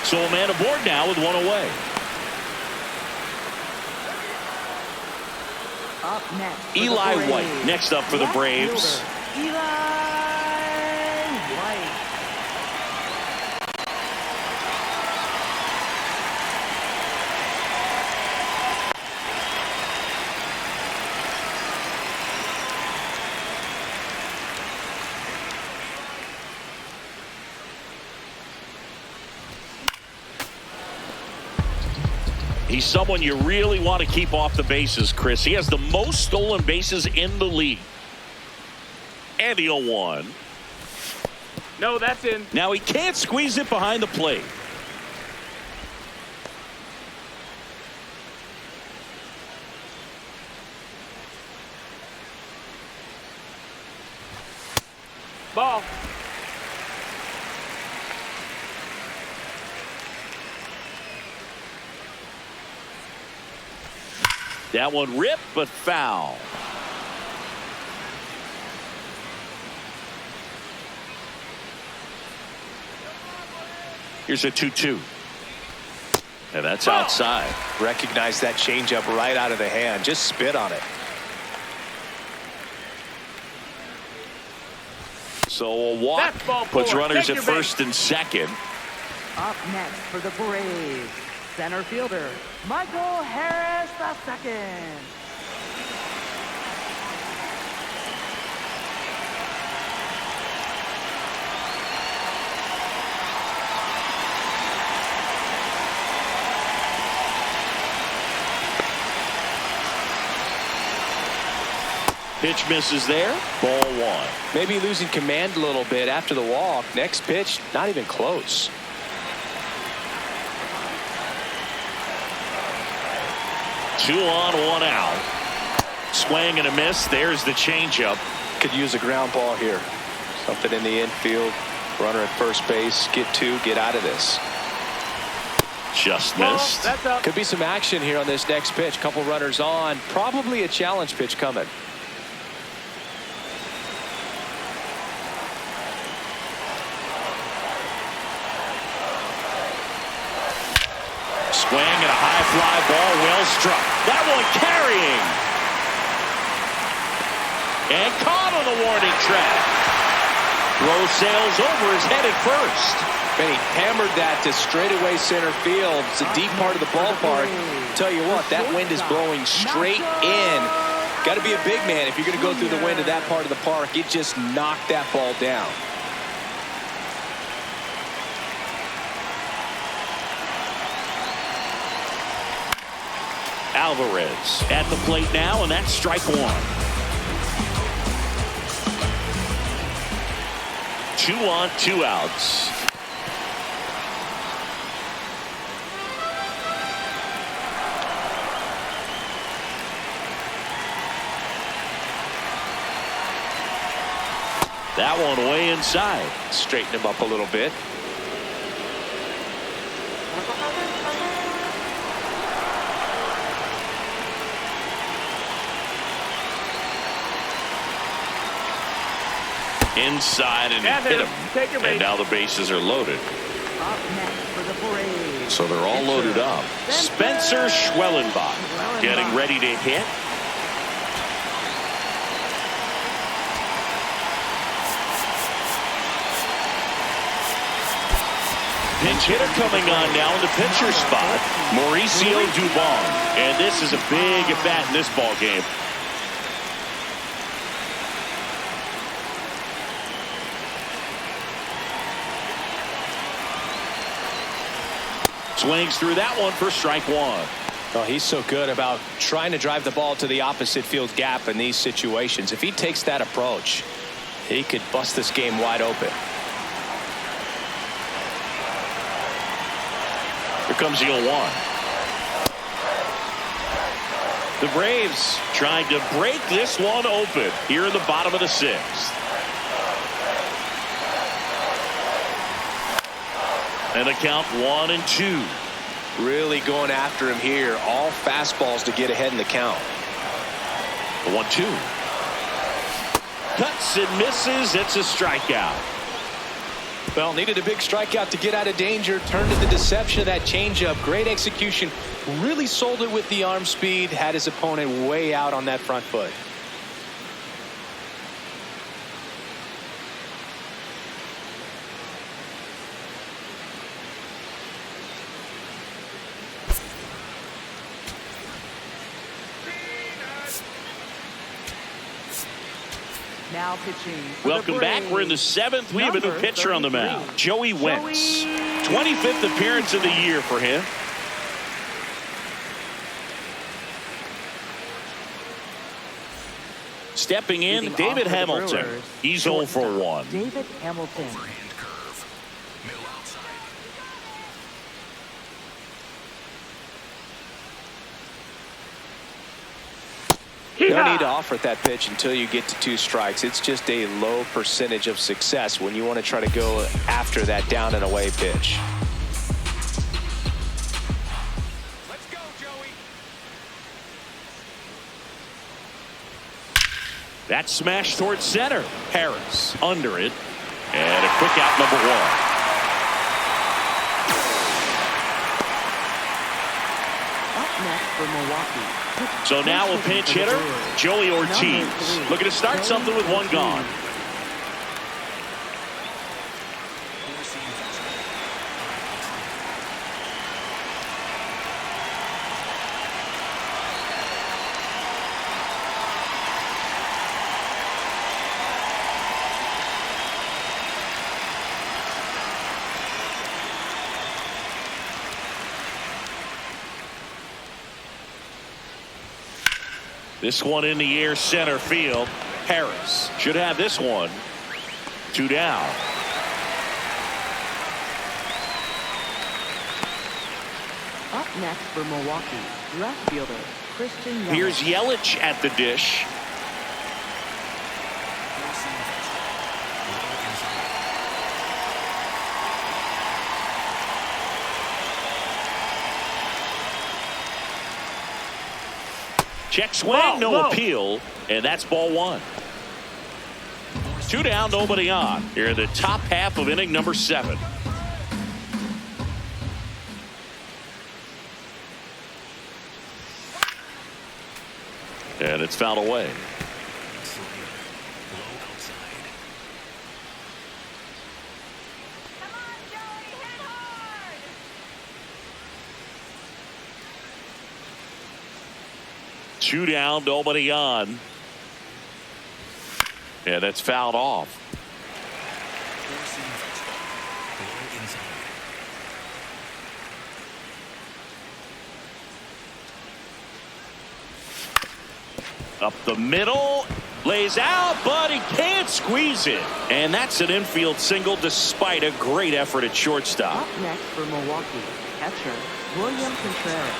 [SPEAKER 1] So a man aboard now with 1 away.
[SPEAKER 4] Up next for the
[SPEAKER 1] Eli
[SPEAKER 4] Braves.
[SPEAKER 1] White next up for the
[SPEAKER 4] Left
[SPEAKER 1] Braves.
[SPEAKER 4] fielder, Eli White.
[SPEAKER 1] He's someone you really want to keep off the bases, Chris. He has the most stolen bases in the league. And the 0-1.
[SPEAKER 5] No, that's in.
[SPEAKER 1] Now he can't squeeze it behind the plate.
[SPEAKER 5] Ball.
[SPEAKER 1] That one ripped, but foul. Here's a 2-2. And that's outside.
[SPEAKER 2] Recognize that changeup right out of the hand. Just spit on it.
[SPEAKER 1] So a walk
[SPEAKER 5] That's ball
[SPEAKER 1] puts
[SPEAKER 5] 4.
[SPEAKER 1] runners
[SPEAKER 5] Take
[SPEAKER 1] at
[SPEAKER 5] your
[SPEAKER 1] first and second.
[SPEAKER 4] Up next for the Braves, center fielder Michael Harris II.
[SPEAKER 1] Pitch misses there. Ball 1.
[SPEAKER 2] Maybe losing command a little bit after the walk. Next pitch, not even close.
[SPEAKER 1] Two on, 1 out. Swing and a miss. There's the changeup.
[SPEAKER 2] Could use a ground ball here. Something in the infield. Runner at first base. Get 2. Get out of this.
[SPEAKER 1] Just
[SPEAKER 5] Ball.
[SPEAKER 1] missed.
[SPEAKER 5] That's up.
[SPEAKER 2] Could be some action here on this next pitch. Couple runners on. Probably a challenge pitch coming.
[SPEAKER 1] Swing and a high fly ball, well struck. That one carrying. And caught on the warning track. Throw sails over his head at first.
[SPEAKER 2] And he hammered that to straightaway center field. It's a deep part of the ballpark. Tell you what, that wind is blowing straight in. Got to be a big man if you're going to go through the wind of that part of the park. It just knocked that ball down.
[SPEAKER 1] Alvarez at the plate now, and that's strike 1. 2 on, 2 outs. That one way inside.
[SPEAKER 2] Straighten him up a little bit.
[SPEAKER 1] Inside and
[SPEAKER 5] That's
[SPEAKER 1] hit
[SPEAKER 5] him.
[SPEAKER 1] him.
[SPEAKER 5] Take your
[SPEAKER 1] And
[SPEAKER 5] base.
[SPEAKER 1] now the bases are loaded.
[SPEAKER 4] Up next for the Braves.
[SPEAKER 1] So they're all loaded up. Spencer Schwellenbach getting ready to hit. Pinch hitter coming on now in the pitcher spot, Mauricio Dubon. And this is a big at bat in this ball game. Swings through that one for strike one.
[SPEAKER 2] Oh, he's so good about trying to drive the ball to the opposite field gap in these situations. If he takes that approach, he could bust this game wide open.
[SPEAKER 1] Here comes the 0-1. The Braves trying to break this one open here in the bottom of the sixth. And the count 1-2.
[SPEAKER 2] Really going after him here. All fastballs to get ahead in the count.
[SPEAKER 1] The 1-2. Cuts and misses. It's a strikeout.
[SPEAKER 2] Well, needed a big strikeout to get out of danger. Turned to the deception of that changeup. Great execution. Really sold it with the arm speed. Had his opponent way out on that front foot.
[SPEAKER 4] Now pitching. for the
[SPEAKER 1] Welcome back. We're in the
[SPEAKER 4] Braves.
[SPEAKER 1] seventh. We have a new
[SPEAKER 4] Number
[SPEAKER 1] pitcher on the
[SPEAKER 4] 33.
[SPEAKER 1] mound. Joey Wentz. 25th appearance of the year for him. Stepping in,
[SPEAKER 4] Leading
[SPEAKER 1] David
[SPEAKER 4] off for the
[SPEAKER 1] Hamilton.
[SPEAKER 4] Brewers,
[SPEAKER 1] He's 0 for
[SPEAKER 4] shortstop,
[SPEAKER 1] 1.
[SPEAKER 4] David Hamilton.
[SPEAKER 3] Overhand curve. Middle outside.
[SPEAKER 2] No need to offer that pitch until you get to 2 strikes. It's just a low percentage of success when you want to try to go after that down and away pitch.
[SPEAKER 3] Let's go, Joey.
[SPEAKER 1] That smash towards center. Harris under it. And a quick out, number 1.
[SPEAKER 4] Up next for Milwaukee.
[SPEAKER 1] So now a pinch
[SPEAKER 4] For the
[SPEAKER 1] hitter,
[SPEAKER 4] Brewers.
[SPEAKER 1] Joey
[SPEAKER 4] Number
[SPEAKER 1] Ortiz.
[SPEAKER 4] 3.
[SPEAKER 1] Looking to start something with 1 gone.
[SPEAKER 3] Four-seam fastball.
[SPEAKER 1] This one in the air, center field. Harris should have this one. 2 down.
[SPEAKER 4] Up next for Milwaukee. Left fielder Christian Yelich.
[SPEAKER 1] Here's Yelich at the dish.
[SPEAKER 3] Four-seam fastball. Low inside.
[SPEAKER 1] Check swing,
[SPEAKER 5] Whoa,
[SPEAKER 1] no
[SPEAKER 5] whoa.
[SPEAKER 1] appeal, and that's ball 1. 2 down, nobody on. Here in the top half of inning number 7. And it's fouled away.
[SPEAKER 3] Slider. Low outside.
[SPEAKER 6] Come on, Joey, hit hard!
[SPEAKER 1] 2 down, nobody on. And that's fouled off.
[SPEAKER 3] Four-seam fastball. Low inside.
[SPEAKER 1] Up the middle, lays out, but he can't squeeze it. And that's an infield single despite a great effort at shortstop.
[SPEAKER 4] Up next for Milwaukee. Catcher William Contreras.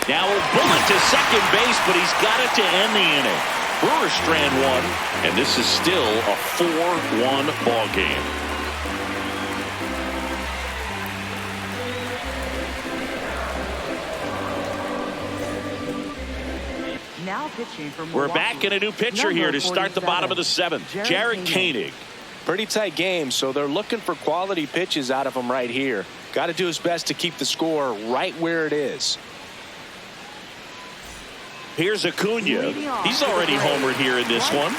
[SPEAKER 1] Now a bullet to second base, but he's got it to end the inning. Brewers strand one, and this is still a 4-1 ball game.
[SPEAKER 4] Now pitching for
[SPEAKER 1] We're back in a new pitcher here to start the bottom of the seventh. Jared Koenig.
[SPEAKER 2] Pretty tight game, so they're looking for quality pitches out of him right here. Got to do his best to keep the score right where it is.
[SPEAKER 1] Here's Acuna. He's already homered here in this one.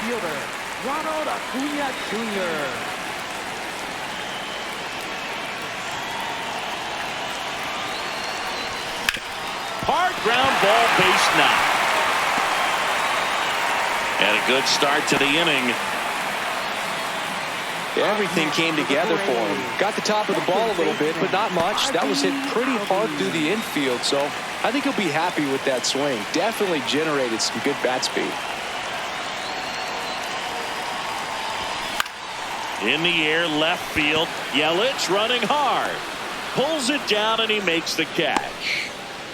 [SPEAKER 4] Ronald Acuna Jr.
[SPEAKER 1] Hard ground ball, base knock. And a good start to the inning.
[SPEAKER 2] Everything came together for him. Got the top of the ball a little bit, but not much. That was hit pretty hard through the infield, so I think he'll be happy with that swing. Definitely generated some good bat speed.
[SPEAKER 1] In the air, left field. Yelich running hard. Pulls it down, and he makes the catch.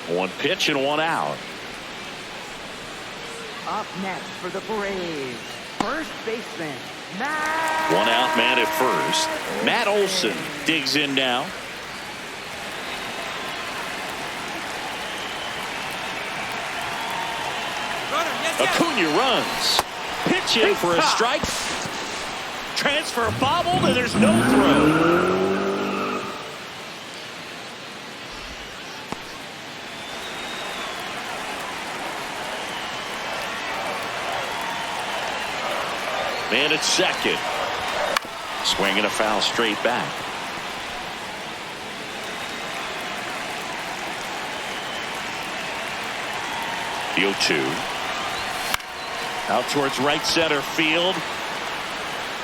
[SPEAKER 1] One pitch and one out.
[SPEAKER 4] Up next for the Braves, first baseman, Matt.
[SPEAKER 1] One out man at first. Matt Olson digs in now. Acuna runs. Pitch in for a strike. Transfer bobbled, and there's no throw. Man at second. Swinging a foul straight back. The 0-2. Out towards right center field.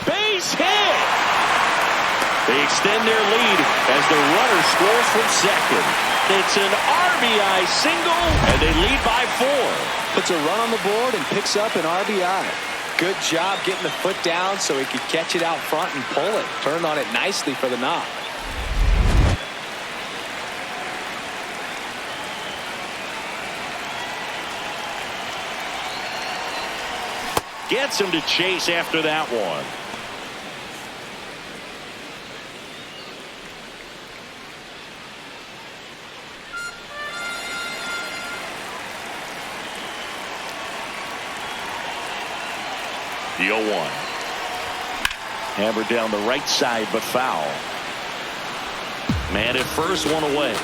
[SPEAKER 1] Base hit! They extend their lead as the runner scores from second. It's an RBI single, and they lead by 4.
[SPEAKER 2] Puts a run on the board and picks up an RBI. Good job getting the foot down so he could catch it out front and pull it. Turned on it nicely for the knock.
[SPEAKER 1] Gets him to chase after that one. The 0-1. Hammered down the right side, but foul. Man at first, one away.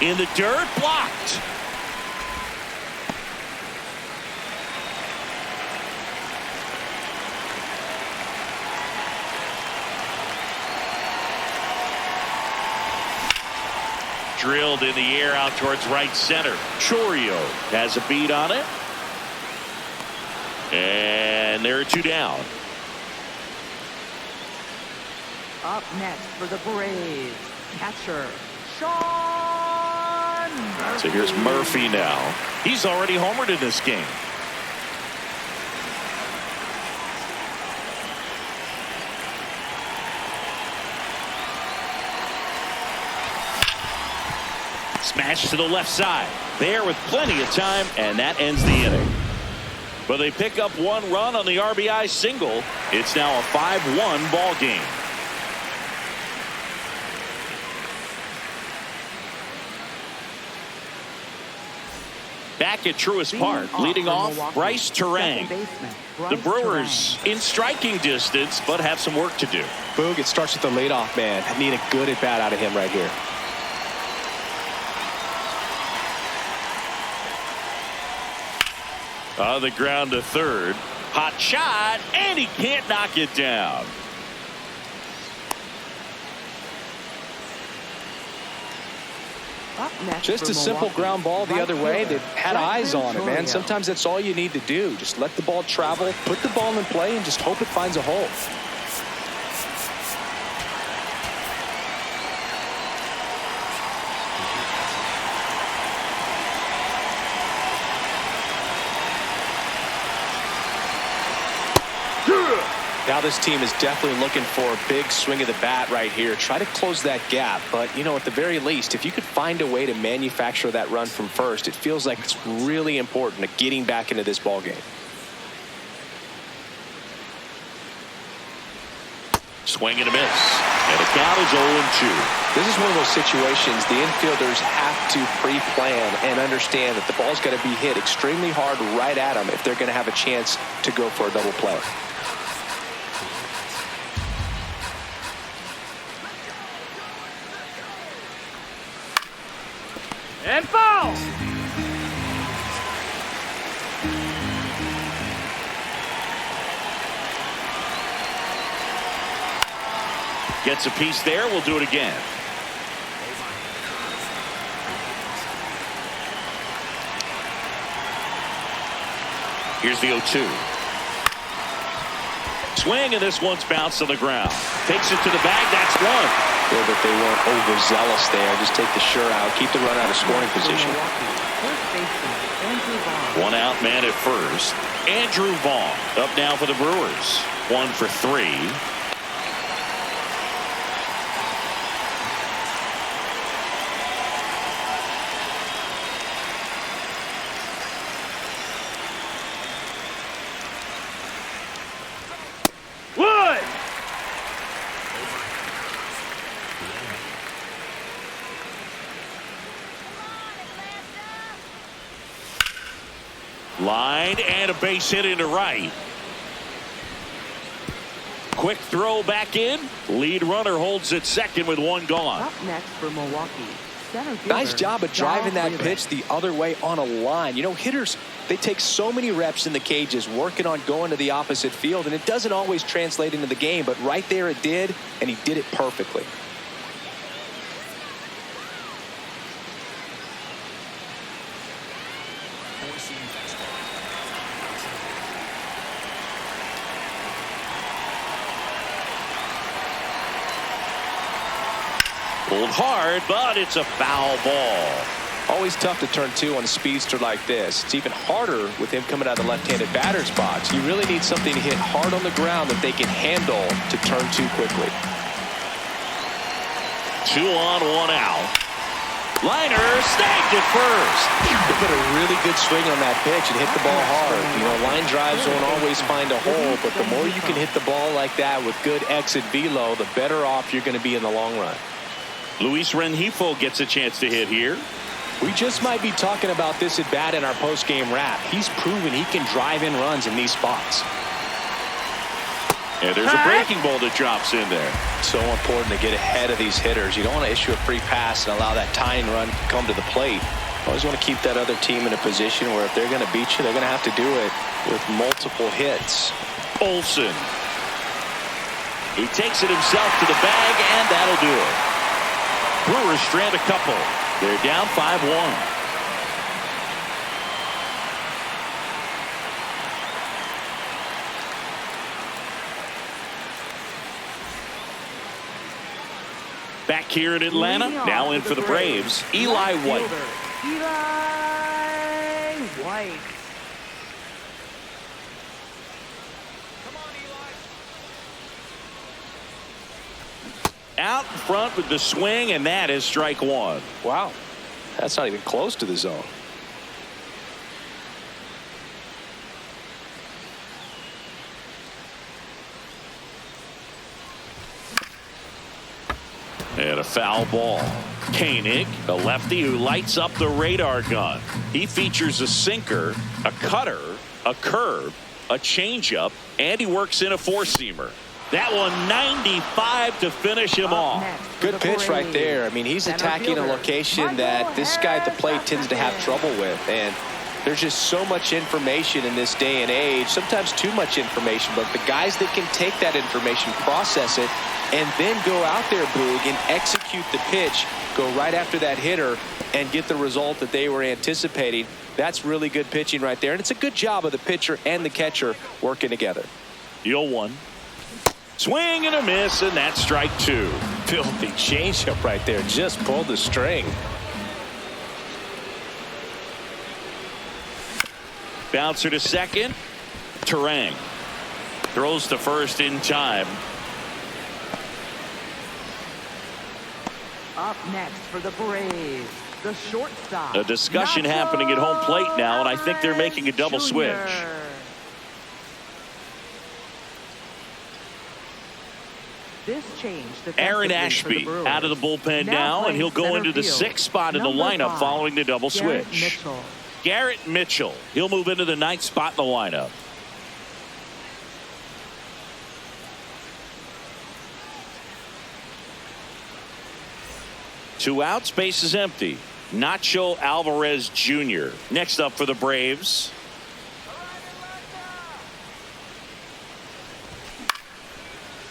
[SPEAKER 1] In the dirt, blocked. Drilled in the air out towards right center. Chorio has a beat on it. And there are 2 down.
[SPEAKER 4] Up next for the Braves, catcher, Sean Murphy.
[SPEAKER 1] So here's Murphy now. He's already homered in this game. Smash to the left side. There with plenty of time, and that ends the inning. But they pick up 1 run on the RBI single. It's now a 5-1 ball game. Back at Truist Park, leading off, Bryce Terang. The Brewers in striking distance, but have some work to do.
[SPEAKER 2] Boog, it starts with the leadoff man. I need a good at bat out of him right here.
[SPEAKER 1] On the ground to third. Hot shot, and he can't knock it down.
[SPEAKER 2] Just a simple ground ball the other way that had eyes on it, man. Sometimes that's all you need to do. Just let the ball travel, put the ball in play, and just hope it finds a hole. Now this team is definitely looking for a big swing of the bat right here. Try to close that gap. But, you know, at the very least, if you could find a way to manufacture that run from first, it feels like it's really important to getting back into this ball game.
[SPEAKER 1] Swing and a miss. And the count is 0-2.
[SPEAKER 2] This is one of those situations the infielders have to pre-plan and understand that the ball's got to be hit extremely hard right at them if they're going to have a chance to go for a double play.
[SPEAKER 5] And foul!
[SPEAKER 1] Gets a piece there. We'll do it again. Here's the 0-2. Swing, and this one's bounced to the ground. Takes it to the bag. That's one.
[SPEAKER 2] Feel that they weren't overzealous there. Just take the shirt out. Keep the run out of scoring position.
[SPEAKER 1] One out man at first. Andrew Vaughn up now for the Brewers. 1 for 3. Line and a base hit into right. Quick throw back in. Lead runner holds at second with one gone.
[SPEAKER 4] Up next for Milwaukee.
[SPEAKER 2] Nice job of driving that pitch the other way on a line. You know, hitters, they take so many reps in the cages working on going to the opposite field, and it doesn't always translate into the game, but right there it did, and he did it perfectly.
[SPEAKER 1] Pulled hard, but it's a foul ball.
[SPEAKER 2] Always tough to turn two on a speedster like this. It's even harder with him coming out of the left-handed batter's box. You really need something to hit hard on the ground that they can handle to turn two quickly.
[SPEAKER 1] 2 on, 1 out. Liner snagged it first.
[SPEAKER 2] They put a really good swing on that pitch and hit the ball hard. You know, line drives won't always find a hole, but the more you can hit the ball like that with good exit velo, the better off you're going to be in the long run.
[SPEAKER 1] Luis Rengifo gets a chance to hit here.
[SPEAKER 2] We just might be talking about this at bat in our post-game wrap. He's proven he can drive in runs in these spots.
[SPEAKER 1] And there's a breaking ball that drops in there.
[SPEAKER 2] So important to get ahead of these hitters. You don't want to issue a free pass and allow that tying run to come to the plate. Always want to keep that other team in a position where if they're going to beat you, they're going to have to do it with multiple hits.
[SPEAKER 1] Olsen. He takes it himself to the bag, and that'll do it. Brewers strand a couple. They're down 5-1. Back here in Atlanta, now in for the Braves, Eli White.
[SPEAKER 4] Eli White.
[SPEAKER 1] Out in front with the swing, and that is strike one.
[SPEAKER 2] Wow. That's not even close to the zone.
[SPEAKER 1] And a foul ball. Koenig, a lefty who lights up the radar gun. He features a sinker, a cutter, a curve, a changeup, and he works in a four-seamer. That one 95 to finish him off.
[SPEAKER 2] Good pitch right there. I mean, he's attacking a location that this guy at the plate tends to have trouble with. And there's just so much information in this day and age, sometimes too much information. But the guys that can take that information, process it, and then go out there, Boog, and execute the pitch, go right after that hitter, and get the result that they were anticipating. That's really good pitching right there. And it's a good job of the pitcher and the catcher working together.
[SPEAKER 1] The 0-1. Swing and a miss, and that's strike two.
[SPEAKER 2] Filthy changeup right there. Just pulled the string.
[SPEAKER 1] Bouncer to second. Terang. Throws to first in time.
[SPEAKER 4] Up next for the Braves, the shortstop.
[SPEAKER 1] A discussion happening at home plate now, and I think they're making a double switch.
[SPEAKER 4] This change
[SPEAKER 1] Aaron
[SPEAKER 4] defensively
[SPEAKER 1] Ashby
[SPEAKER 4] for the Brewers.
[SPEAKER 1] out of the bullpen now, and he'll go
[SPEAKER 4] playing
[SPEAKER 1] into the
[SPEAKER 4] center
[SPEAKER 1] 6th spot in the
[SPEAKER 4] field,
[SPEAKER 1] lineup
[SPEAKER 4] number
[SPEAKER 1] following the
[SPEAKER 4] 5,
[SPEAKER 1] double
[SPEAKER 4] Garrett
[SPEAKER 1] switch.
[SPEAKER 4] Mitchell.
[SPEAKER 1] Garrett Mitchell. He'll move into the 9th spot in the lineup. Two outs, base is empty. Nacho Alvarez Jr. next up for the Braves.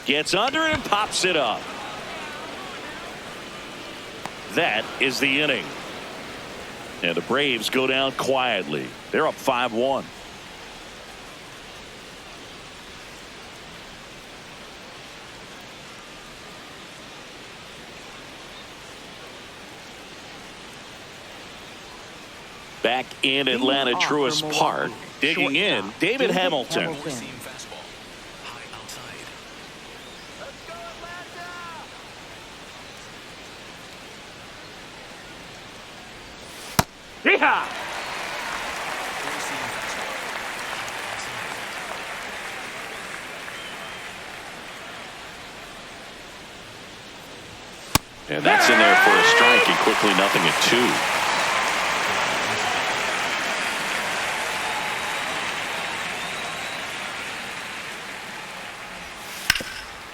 [SPEAKER 1] Gets under it and pops it up. That is the inning. And the Braves go down quietly. They're up 5-1. Back in Atlanta Truist Park, digging in, David Hamilton.
[SPEAKER 3] Four-seam fastball. High outside.
[SPEAKER 5] Yeehaw!
[SPEAKER 3] Four-seam fastball. High outside.
[SPEAKER 1] And that's in there for a strike, and quickly 0-2.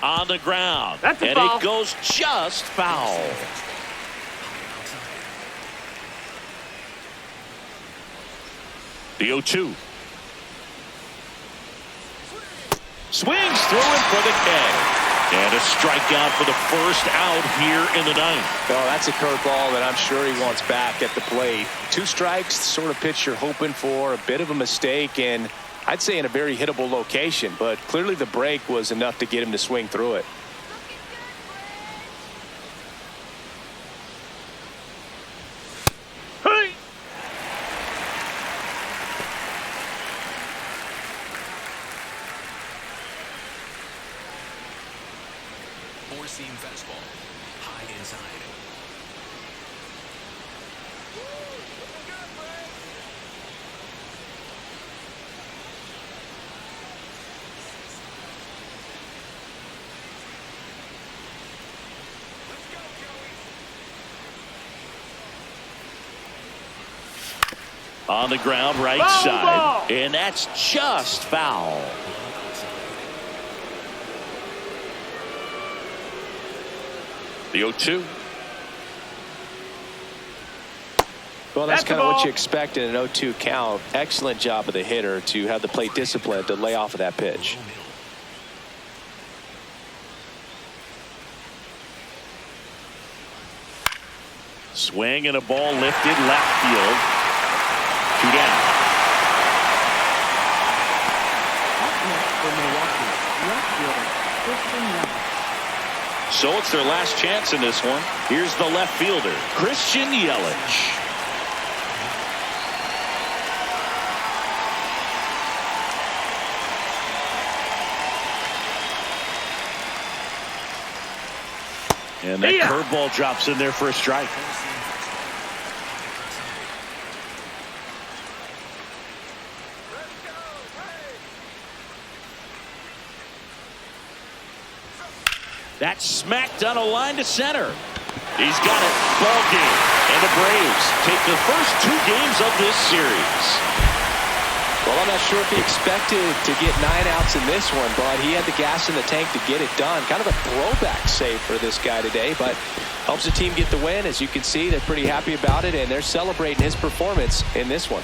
[SPEAKER 1] On the ground.
[SPEAKER 5] That's a
[SPEAKER 1] and
[SPEAKER 5] foul.
[SPEAKER 1] it goes just foul.
[SPEAKER 3] High outside.
[SPEAKER 1] The 0-2. Swings through it for the K. And a strikeout for the first out here in the 9th.
[SPEAKER 2] Oh, that's a curveball that I'm sure he wants back at the plate. 2 strikes, sort of pitch you're hoping for, a bit of a mistake, and I'd say in a very hittable location, but clearly the break was enough to get him to swing through it.
[SPEAKER 5] Hey!
[SPEAKER 3] Four-seam fastball. High inside.
[SPEAKER 1] On the ground, right
[SPEAKER 5] Foul
[SPEAKER 1] side.
[SPEAKER 5] ball.
[SPEAKER 1] And that's just foul. The 0-2.
[SPEAKER 2] Well, that's
[SPEAKER 5] That's
[SPEAKER 2] kind
[SPEAKER 5] the
[SPEAKER 2] of what
[SPEAKER 5] ball.
[SPEAKER 2] you expect in an 0-2 count. Excellent job of the hitter to have the plate discipline to lay off of that pitch.
[SPEAKER 3] Low middle.
[SPEAKER 1] Swing and a ball lifted left field. 2 down.
[SPEAKER 4] Up next for Milwaukee, left fielder Christian Yelich.
[SPEAKER 1] So it's their last chance in this one. Here's the left fielder, Christian Yelich. And that curveball drops in there for a strike.
[SPEAKER 3] Four-seam fastball. High outside.
[SPEAKER 1] That's smacked on a line to center. He's got it. Ball game. And the Braves take the first 2 games of this series.
[SPEAKER 2] Well, I'm not sure if he expected to get 9 outs in this one, but he had the gas in the tank to get it done. Kind of a throwback save for this guy today, but helps the team get the win. As you can see, they're pretty happy about it, and they're celebrating his performance in this one.